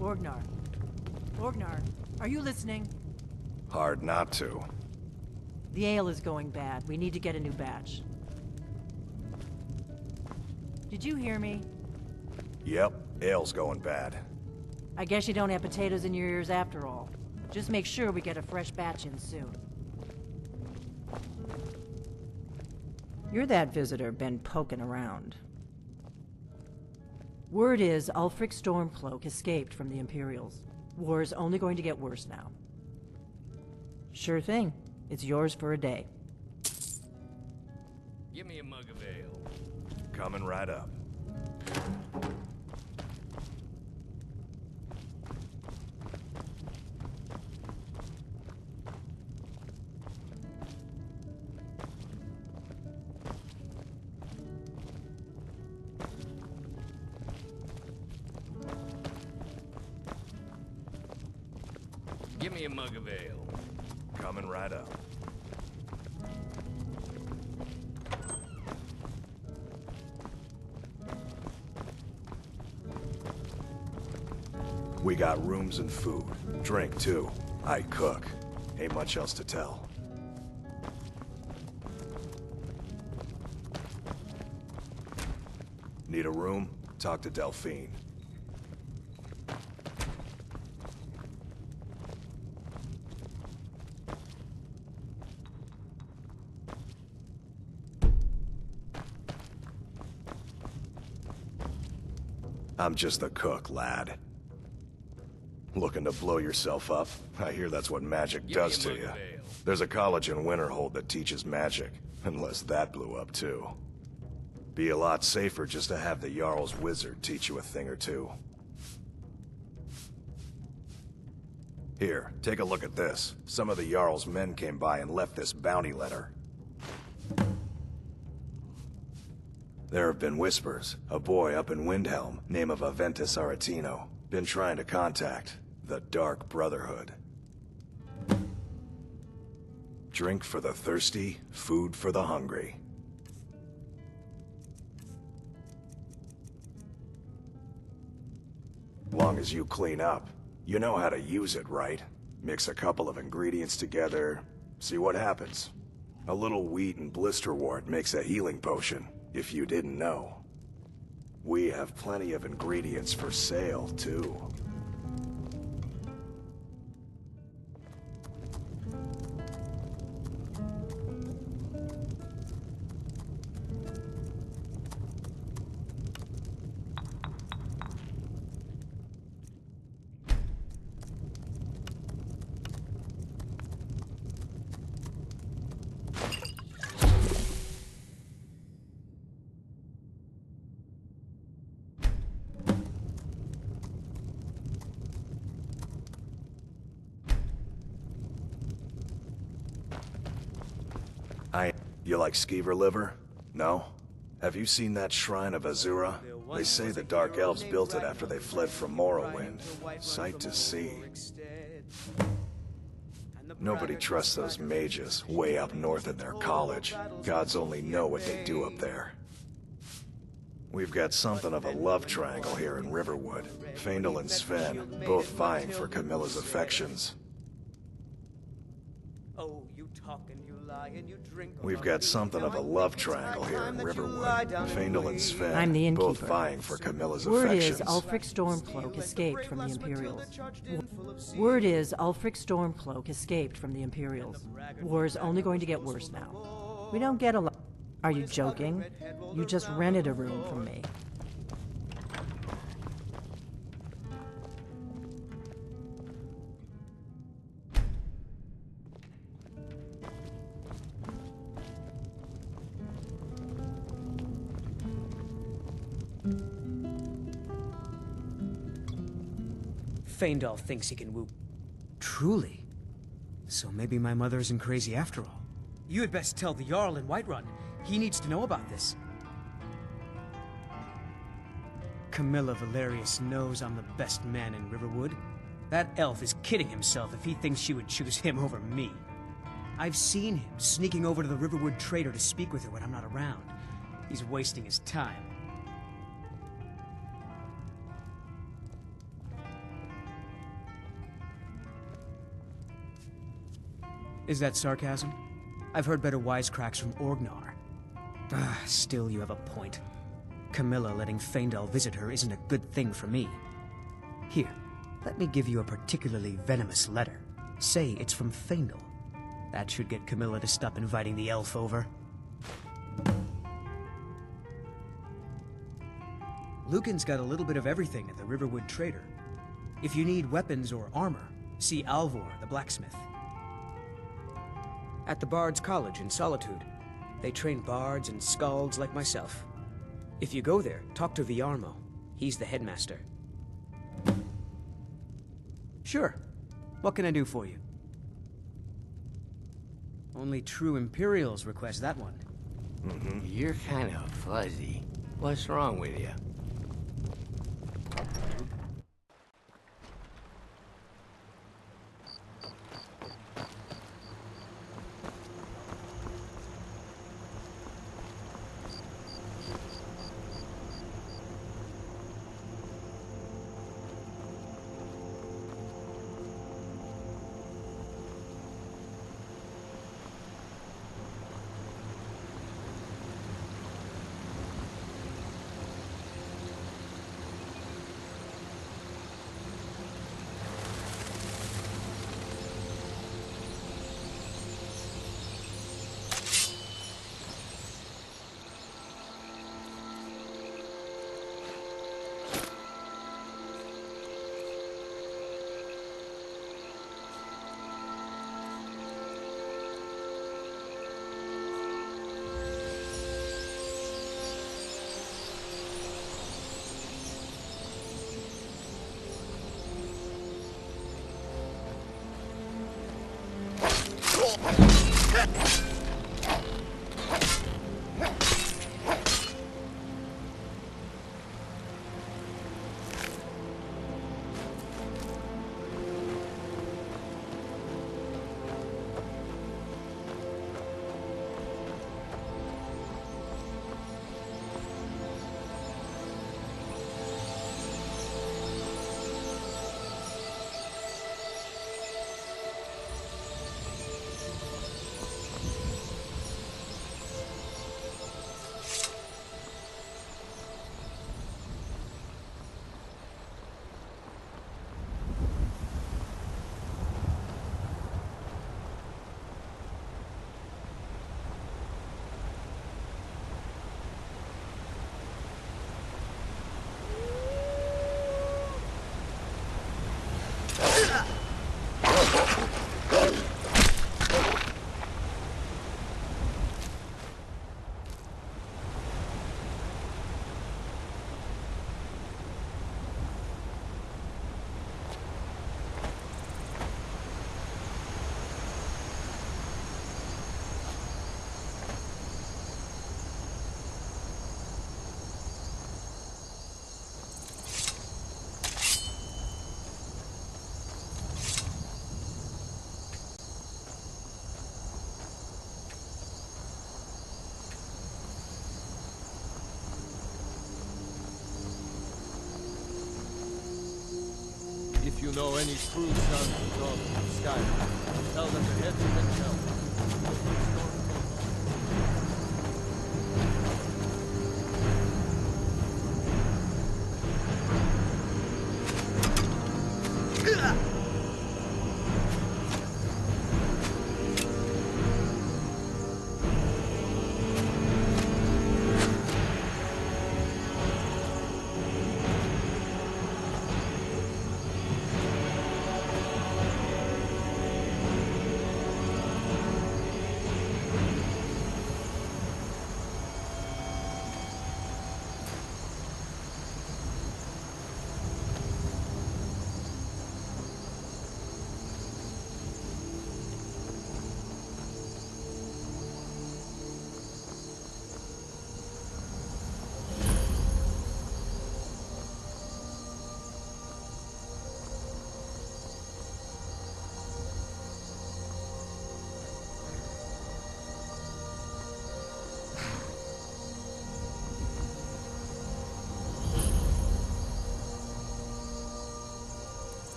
S16: Orgnar. Orgnar, are you listening?
S2: Hard not to.
S16: The ale is going bad. We need to get a new batch. Did you hear me?
S2: Yep, ale's going bad.
S16: I guess you don't have potatoes in your ears after all. Just make sure we get a fresh batch in soon. You're that visitor been poking around. Word is Ulfric Stormcloak escaped from the Imperials. War's only going to get worse now. Sure thing. It's yours for a day.
S3: Give me a mug of ale.
S2: Coming right up.
S3: Give me a mug of ale.
S2: Coming right up. We got rooms and food. Drink, too. I cook. Ain't much else to tell. Need a room? Talk to Delphine. I'm just the cook, lad. Looking to blow yourself up? I hear that's what magic does to you. There's a college in Winterhold that teaches magic, unless that blew up too. Be a lot safer just to have the Jarl's wizard teach you a thing or two. Here, take a look at this. Some of the Jarl's men came by and left this bounty letter. There have been whispers. A boy up in Windhelm, name of Aventus Aretino, been trying to contact the Dark Brotherhood. Drink for the thirsty, food for the hungry. Long as you clean up, you know how to use it, right? Mix a couple of ingredients together, see what happens. A little wheat and blisterwort makes a healing potion, if you didn't know. We have plenty of ingredients for sale, too. You like skeever liver? No? Have you seen that shrine of Azura? They say the Dark Elves built it after they fled from Morrowind. Sight to see. Nobody trusts those mages way up north in their college. Gods only know what they do up there. We've got something of a love triangle here in Riverwood. Faendal and Sven, both vying for Camilla's affections.
S13: Oh, you talk and you lie and you drink.
S2: We've got something of a love triangle here in Riverwood. Faendal and Sven,
S16: I'm the innkeeper.
S2: both vying for Camilla's
S16: Word
S2: affections.
S16: is Ulfric Stormcloak escaped from the Imperials. Word is Ulfric Stormcloak escaped from the Imperials. War's only going to get worse now. We don't get a lot. Are you joking? You just rented a room from me.
S13: Faendal thinks he can woo. Truly? So maybe my mother isn't crazy after all. You had best tell the Jarl in Whiterun. He needs to know about this. Camilla Valerius knows I'm the best man in Riverwood. That elf is kidding himself if he thinks she would choose him over me. I've seen him sneaking over to the Riverwood trader to speak with her when I'm not around. He's wasting his time. Is that sarcasm? I've heard better wisecracks from Orgnar. Still, you have a point. Camilla letting Faendal visit her isn't a good thing for me. Here, let me give you a particularly venomous letter. Say it's from Faendal. That should get Camilla to stop inviting the elf over. Lucan's got a little bit of everything at the Riverwood Trader. If you need weapons or armor, see Alvor, the blacksmith. At the Bard's College in Solitude, they train bards and skalds like myself. If you go there, talk to Viarmo. He's the headmaster. Sure. What can I do for you? Only true Imperials request that one.
S17: You're kind of fuzzy. What's wrong with you?
S11: If you know any true sons of Skyrim, tell
S3: that the heads have been killed.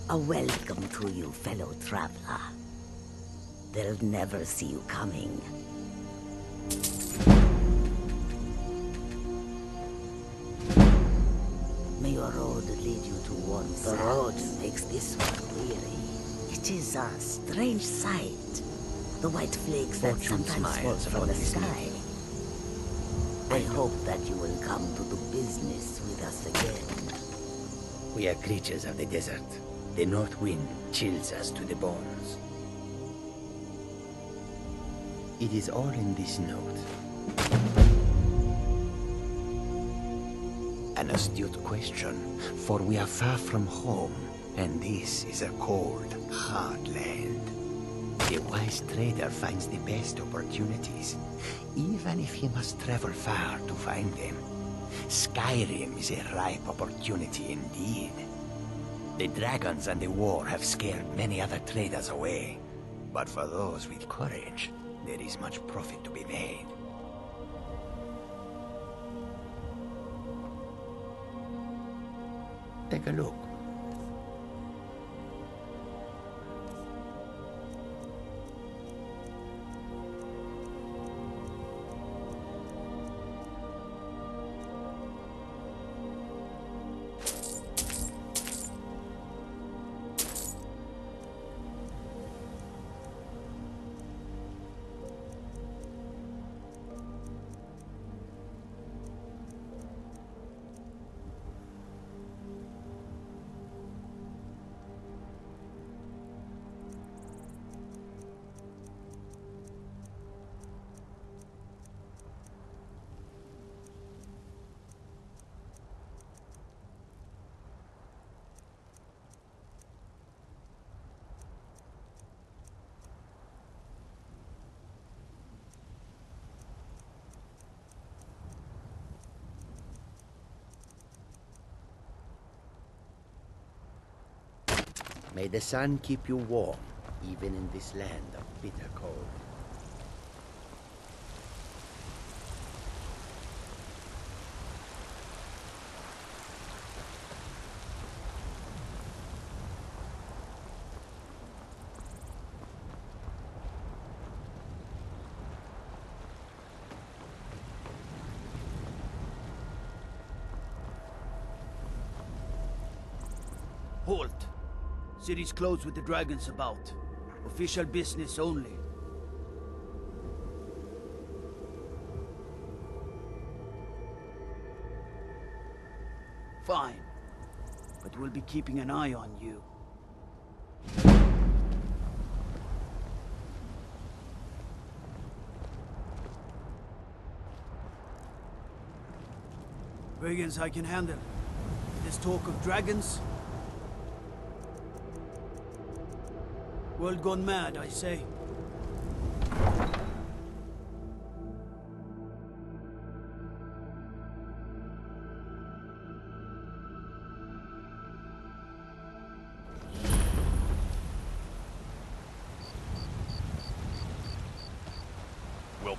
S18: A welcome to you, fellow traveler. They'll never see you coming. May your road lead you to one. The road makes this one weary. It is a strange sight. The white flakes that
S17: Fortune
S18: sometimes fall
S17: smiles
S18: from
S17: upon
S18: the
S17: this
S18: sky. I hope that you will come to do business with us again.
S17: We are creatures of the desert. The north wind chills us to the bones. It is all in this note. An astute question, for we are far from home, and this is a cold, hard land. The wise trader finds the best opportunities, even if he must travel far to find them. Skyrim is a ripe opportunity indeed. The dragons and the war have scared many other traders away. But for those with courage, there is much profit to be made. Take a look. May the sun keep you warm, even in this land of bitter cold.
S4: Halt! City's closed with the dragons about. Official business only. Fine. But we'll be keeping an eye on you. Brigands I can handle. This talk of dragons? World gone mad, I say.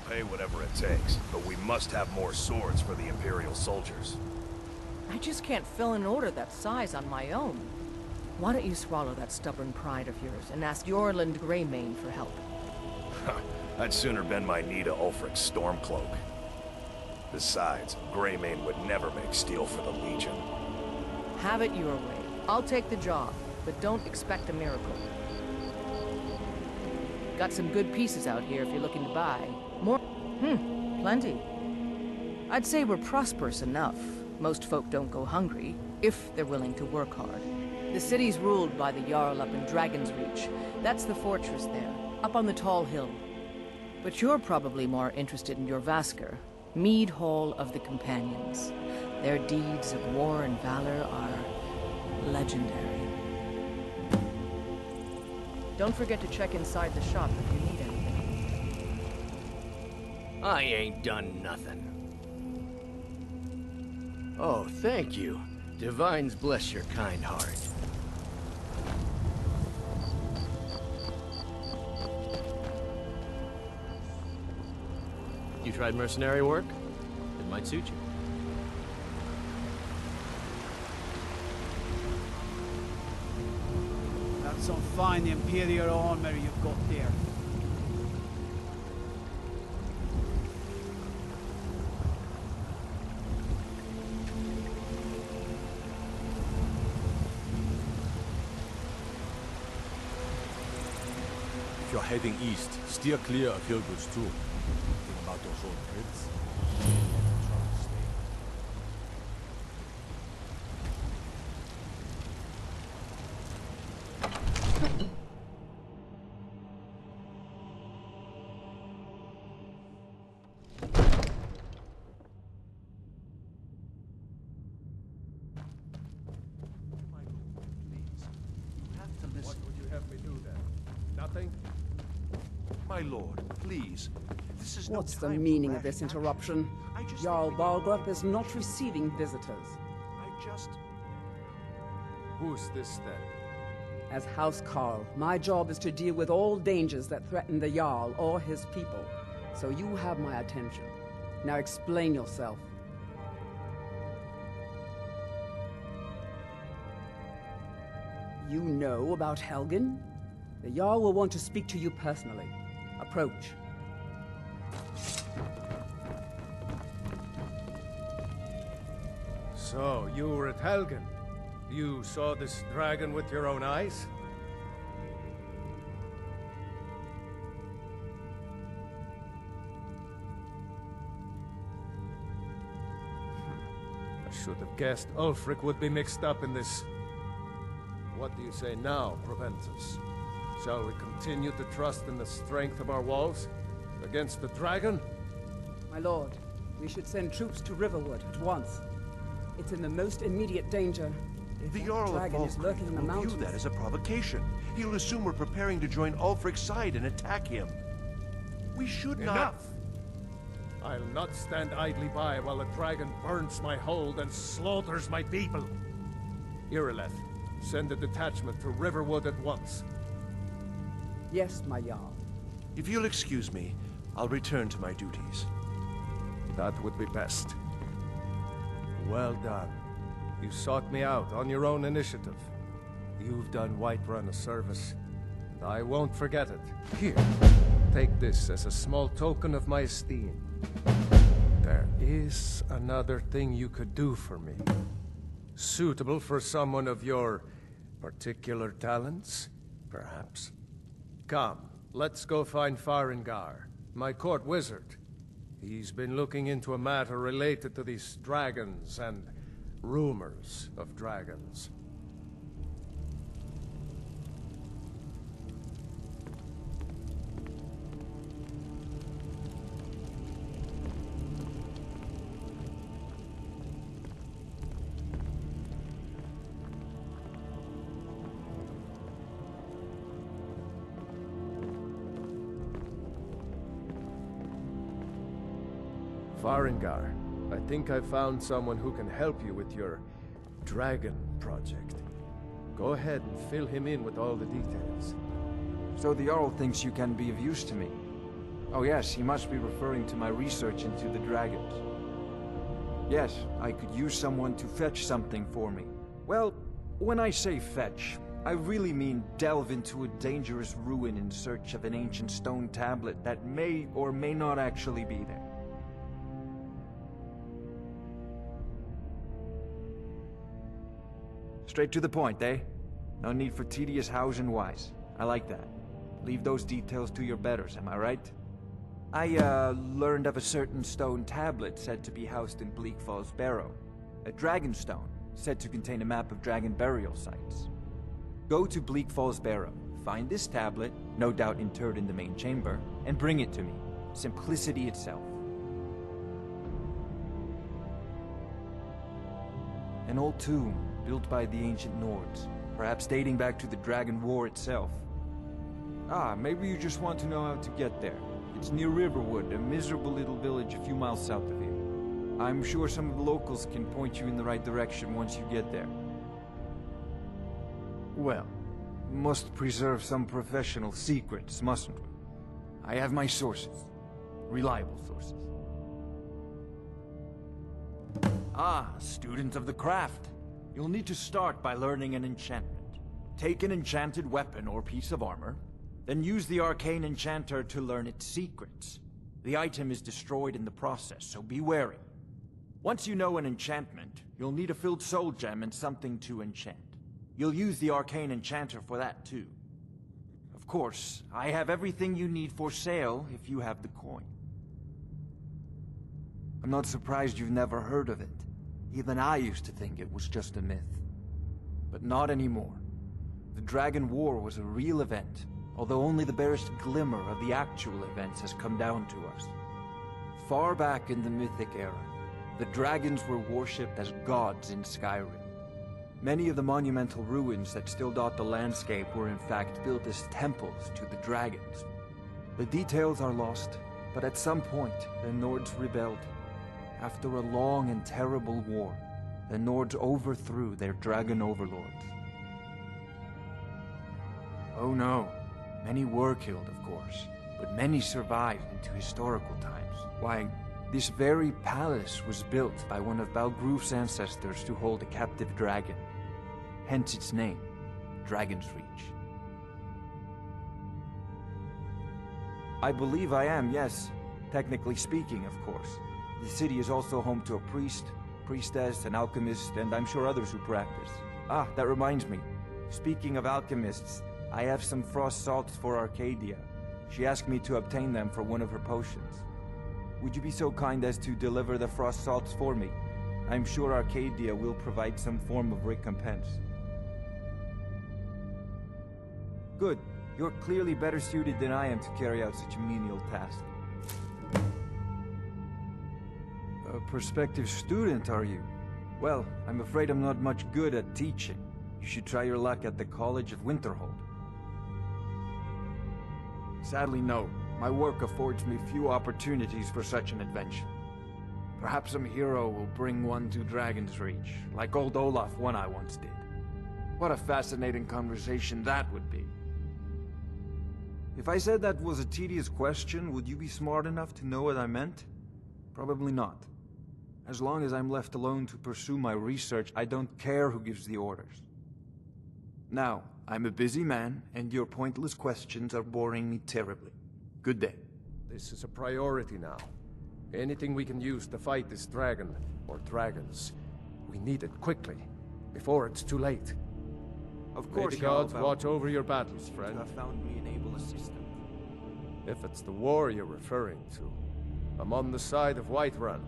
S2: pay whatever it takes, but we must have more swords for the Imperial soldiers.
S7: I just can't fill an order that size on my own. Why don't you swallow that stubborn pride of yours and ask Yorland Greymane for help?
S2: I'd sooner bend my knee to Ulfric's Stormcloak. Besides, Greymane would never make steel for the Legion.
S7: Have it your way. I'll take the job, but don't expect a miracle. Got some good pieces out here if you're looking to buy. More? Plenty. I'd say we're prosperous enough. Most folk don't go hungry, if they're willing to work hard. The city's ruled by the Jarl up in Dragon's Reach. That's the fortress there, up on the tall hill. But you're probably more interested in your Vasker, Mead Hall of the Companions. Their deeds of war and valor are legendary. Don't forget to check inside the shop if you need anything.
S4: I ain't done nothing.
S19: Oh, thank you. Divines bless your kind heart. You tried mercenary work? It might suit you.
S20: That's some fine Imperial armor you've got there.
S10: If you're heading east, steer clear of Hilgud's tomb. Think about those old prints.
S1: What would you have me do then? Nothing?
S2: My lord, please. This is
S21: What's
S2: no
S21: the
S2: time
S21: meaning
S2: for
S21: of this
S2: rash action.
S21: interruption?
S2: I just
S21: Jarl
S2: think we-
S21: Balgrup is not receiving visitors.
S2: I just...
S1: Who's this then?
S21: As House Carl, my job is to deal with all dangers that threaten the Jarl or his people. So you have my attention. Now explain yourself. You know about Helgen? The Jarl will want to speak to you personally. Approach.
S1: So, you were at Helgen? You saw this dragon with your own eyes? I should have guessed Ulfric would be mixed up in this. What do you say now, Proventus? Shall we continue to trust in the strength of our walls? Against the dragon?
S21: My lord, we should send troops to Riverwood at once. It's in the most immediate danger. If
S2: The
S21: that
S2: Jarl of
S21: dragon is lurking in the
S2: will
S21: mountains.
S2: view that as a provocation. He'll assume we're preparing to join Ulfric's side and attack him. We should not...
S1: Enough! I'll not stand idly by while the dragon burns my hold and slaughters my people. Irileth, send a detachment to Riverwood at once.
S21: Yes, my Jarl.
S2: If you'll excuse me, I'll return to my duties.
S1: That would be best. Well done. You sought me out on your own initiative. You've done Whiterun a service, and I won't forget it. Here, take this as a small token of my esteem. There is another thing you could do for me. Suitable for someone of your particular talents, perhaps. Come, let's go find Farengar, my court wizard. He's been looking into a matter related to these dragons and rumors of dragons. Farengar, I think I found someone who can help you with your dragon project. Go ahead and fill him in with all the details.
S22: So the Jarl thinks you can be of use to me.
S8: Oh yes, he must be referring to my research into the dragons. Yes, I could use someone to fetch something for me. Well, when I say fetch, I really mean delve into a dangerous ruin in search of an ancient stone tablet that may or may not actually be there. Straight to the point, eh? No need for tedious hows and whys. I like that. Leave those details to your betters, am I right? I learned of a certain stone tablet said to be housed in Bleak Falls Barrow. A dragon stone, said to contain a map of dragon burial sites. Go to Bleak Falls Barrow, find this tablet, no doubt interred in the main chamber, and bring it to me. Simplicity itself. An old tomb, built by the ancient Nords, perhaps dating back to the Dragon War itself. Ah, maybe you just want to know how to get there. It's near Riverwood, a miserable little village a few miles south of here. I'm sure some of the locals can point you in the right direction once you get there. Well, must preserve some professional secrets, mustn't we? I have my sources. Reliable sources. Ah, student of the craft. You'll need to start by learning an enchantment. Take an enchanted weapon or piece of armor, then use the arcane enchanter to learn its secrets. The item is destroyed in the process, so be wary. Once you know an enchantment, you'll need a filled soul gem and something to enchant. You'll use the arcane enchanter for that too. Of course, I have everything you need for sale if you have the coin. I'm not surprised you've never heard of it. Even I used to think it was just a myth. But not anymore. The Dragon War was a real event, although only the barest glimmer of the actual events has come down to us. Far back in the Mythic era, the dragons were worshipped as gods in Skyrim. Many of the monumental ruins that still dot the landscape were in fact built as temples to the dragons. The details are lost, but at some point, the Nords rebelled. After a long and terrible war, the Nords overthrew their dragon overlords. Oh no, many were killed, of course, but many survived into historical times. Why, this very palace was built by one of Balgroof's ancestors to hold a captive dragon. Hence its name, Dragon's Reach. I believe I am, yes. Technically speaking, of course. The city is also home to a priest, priestess, an alchemist, and I'm sure others who practice. Ah, that reminds me. Speaking of alchemists, I have some frost salts for Arcadia. She asked me to obtain them for one of her potions. Would you be so kind as to deliver the frost salts for me? I'm sure Arcadia will provide some form of recompense. Good. You're clearly better suited than I am to carry out such a menial task. A prospective student, are you? Well, I'm afraid I'm not much good at teaching. You should try your luck at the College of Winterhold. Sadly, no. My work affords me few opportunities for such an adventure. Perhaps some hero will bring one to Dragon's Reach, like old Olaf one I once did. What a fascinating conversation that would be. If I said that was a tedious question, would you be smart enough to know what I meant? Probably not. As long as I'm left alone to pursue my research, I don't care who gives the orders. Now, I'm a busy man, and your pointless questions are boring me terribly. Good day.
S1: This is a priority now. Anything we can use to fight this dragon, or dragons, we need it quickly, before it's too late.
S8: Of course,
S1: May the gods watch over your battles, friend.
S8: You have found me an able assistant.
S1: If it's the war you're referring to, I'm on the side of Whiterun.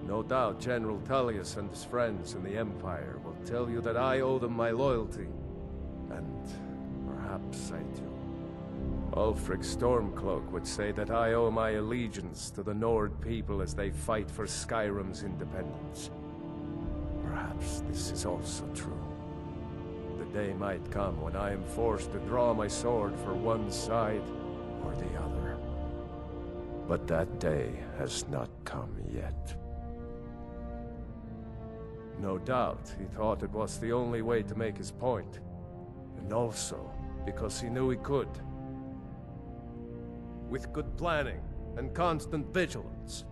S1: No doubt General Tullius and his friends in the Empire will tell you that I owe them my loyalty. And perhaps I do. Ulfric Stormcloak would say that I owe my allegiance to the Nord people as they fight for Skyrim's independence. Perhaps this is also true. The day might come when I am forced to draw my sword for one side or the other. But that day has not come yet. No doubt he thought it was the only way to make his point. And also because he knew he could. with good planning and constant vigilance.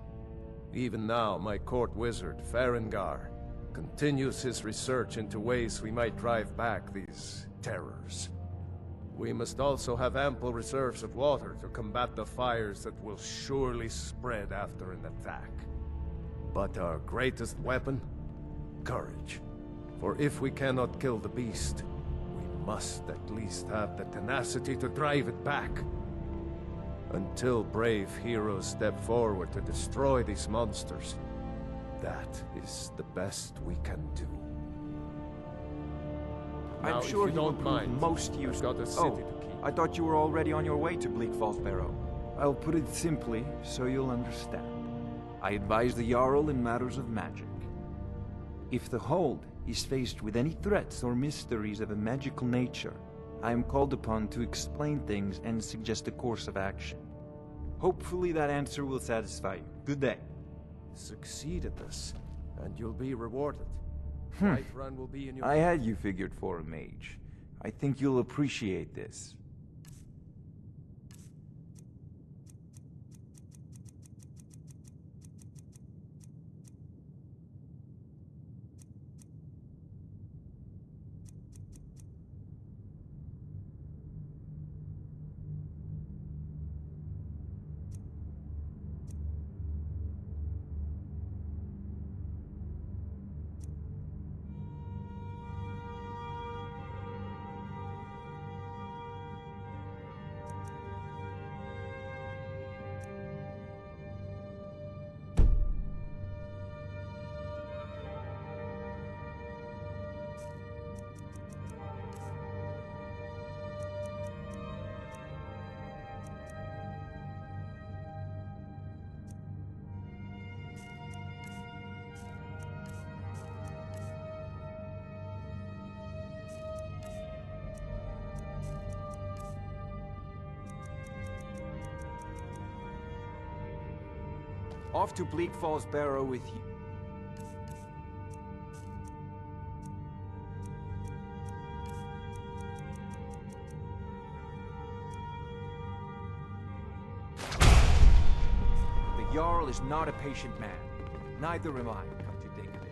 S1: Even now, my court wizard, Farengar, continues his research into ways we might drive back these terrors. We must also have ample reserves of water to combat the fires that will surely spread after an attack. But our greatest weapon? Courage. For if we cannot kill the beast, we must at least have the tenacity to drive it back. Until brave heroes step forward to destroy these monsters, that is the best we can do. Now,
S8: I'm sure
S1: if
S8: you
S1: you
S8: will
S1: don't
S8: prove
S1: mind,
S8: most
S1: I've
S8: useful.
S1: got a city to keep.
S8: I thought you were already on your way to Bleak Falls Barrow. I'll put it simply so you'll understand. I advise the Jarl in matters of magic. If the Hold is faced with any threats or mysteries of a magical nature, I am called upon to explain things and suggest a course of action. Hopefully that answer will satisfy you. Good day.
S1: Succeed at this, and you'll be rewarded. Whiterun will be in your...
S8: I had you figured for a mage. I think you'll appreciate this. Off to Bleak Falls Barrow with you. The Jarl is not a patient man. Neither am I, come to think of it.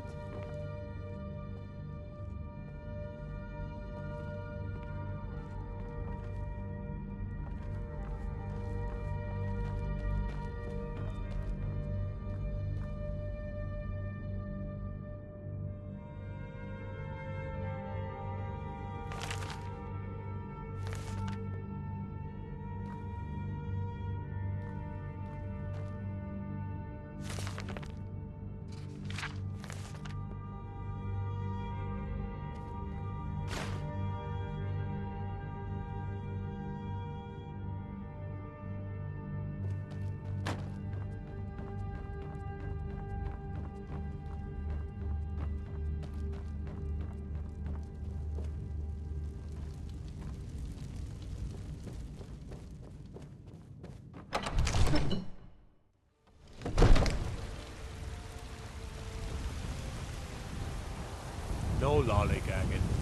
S2: No lollygagging.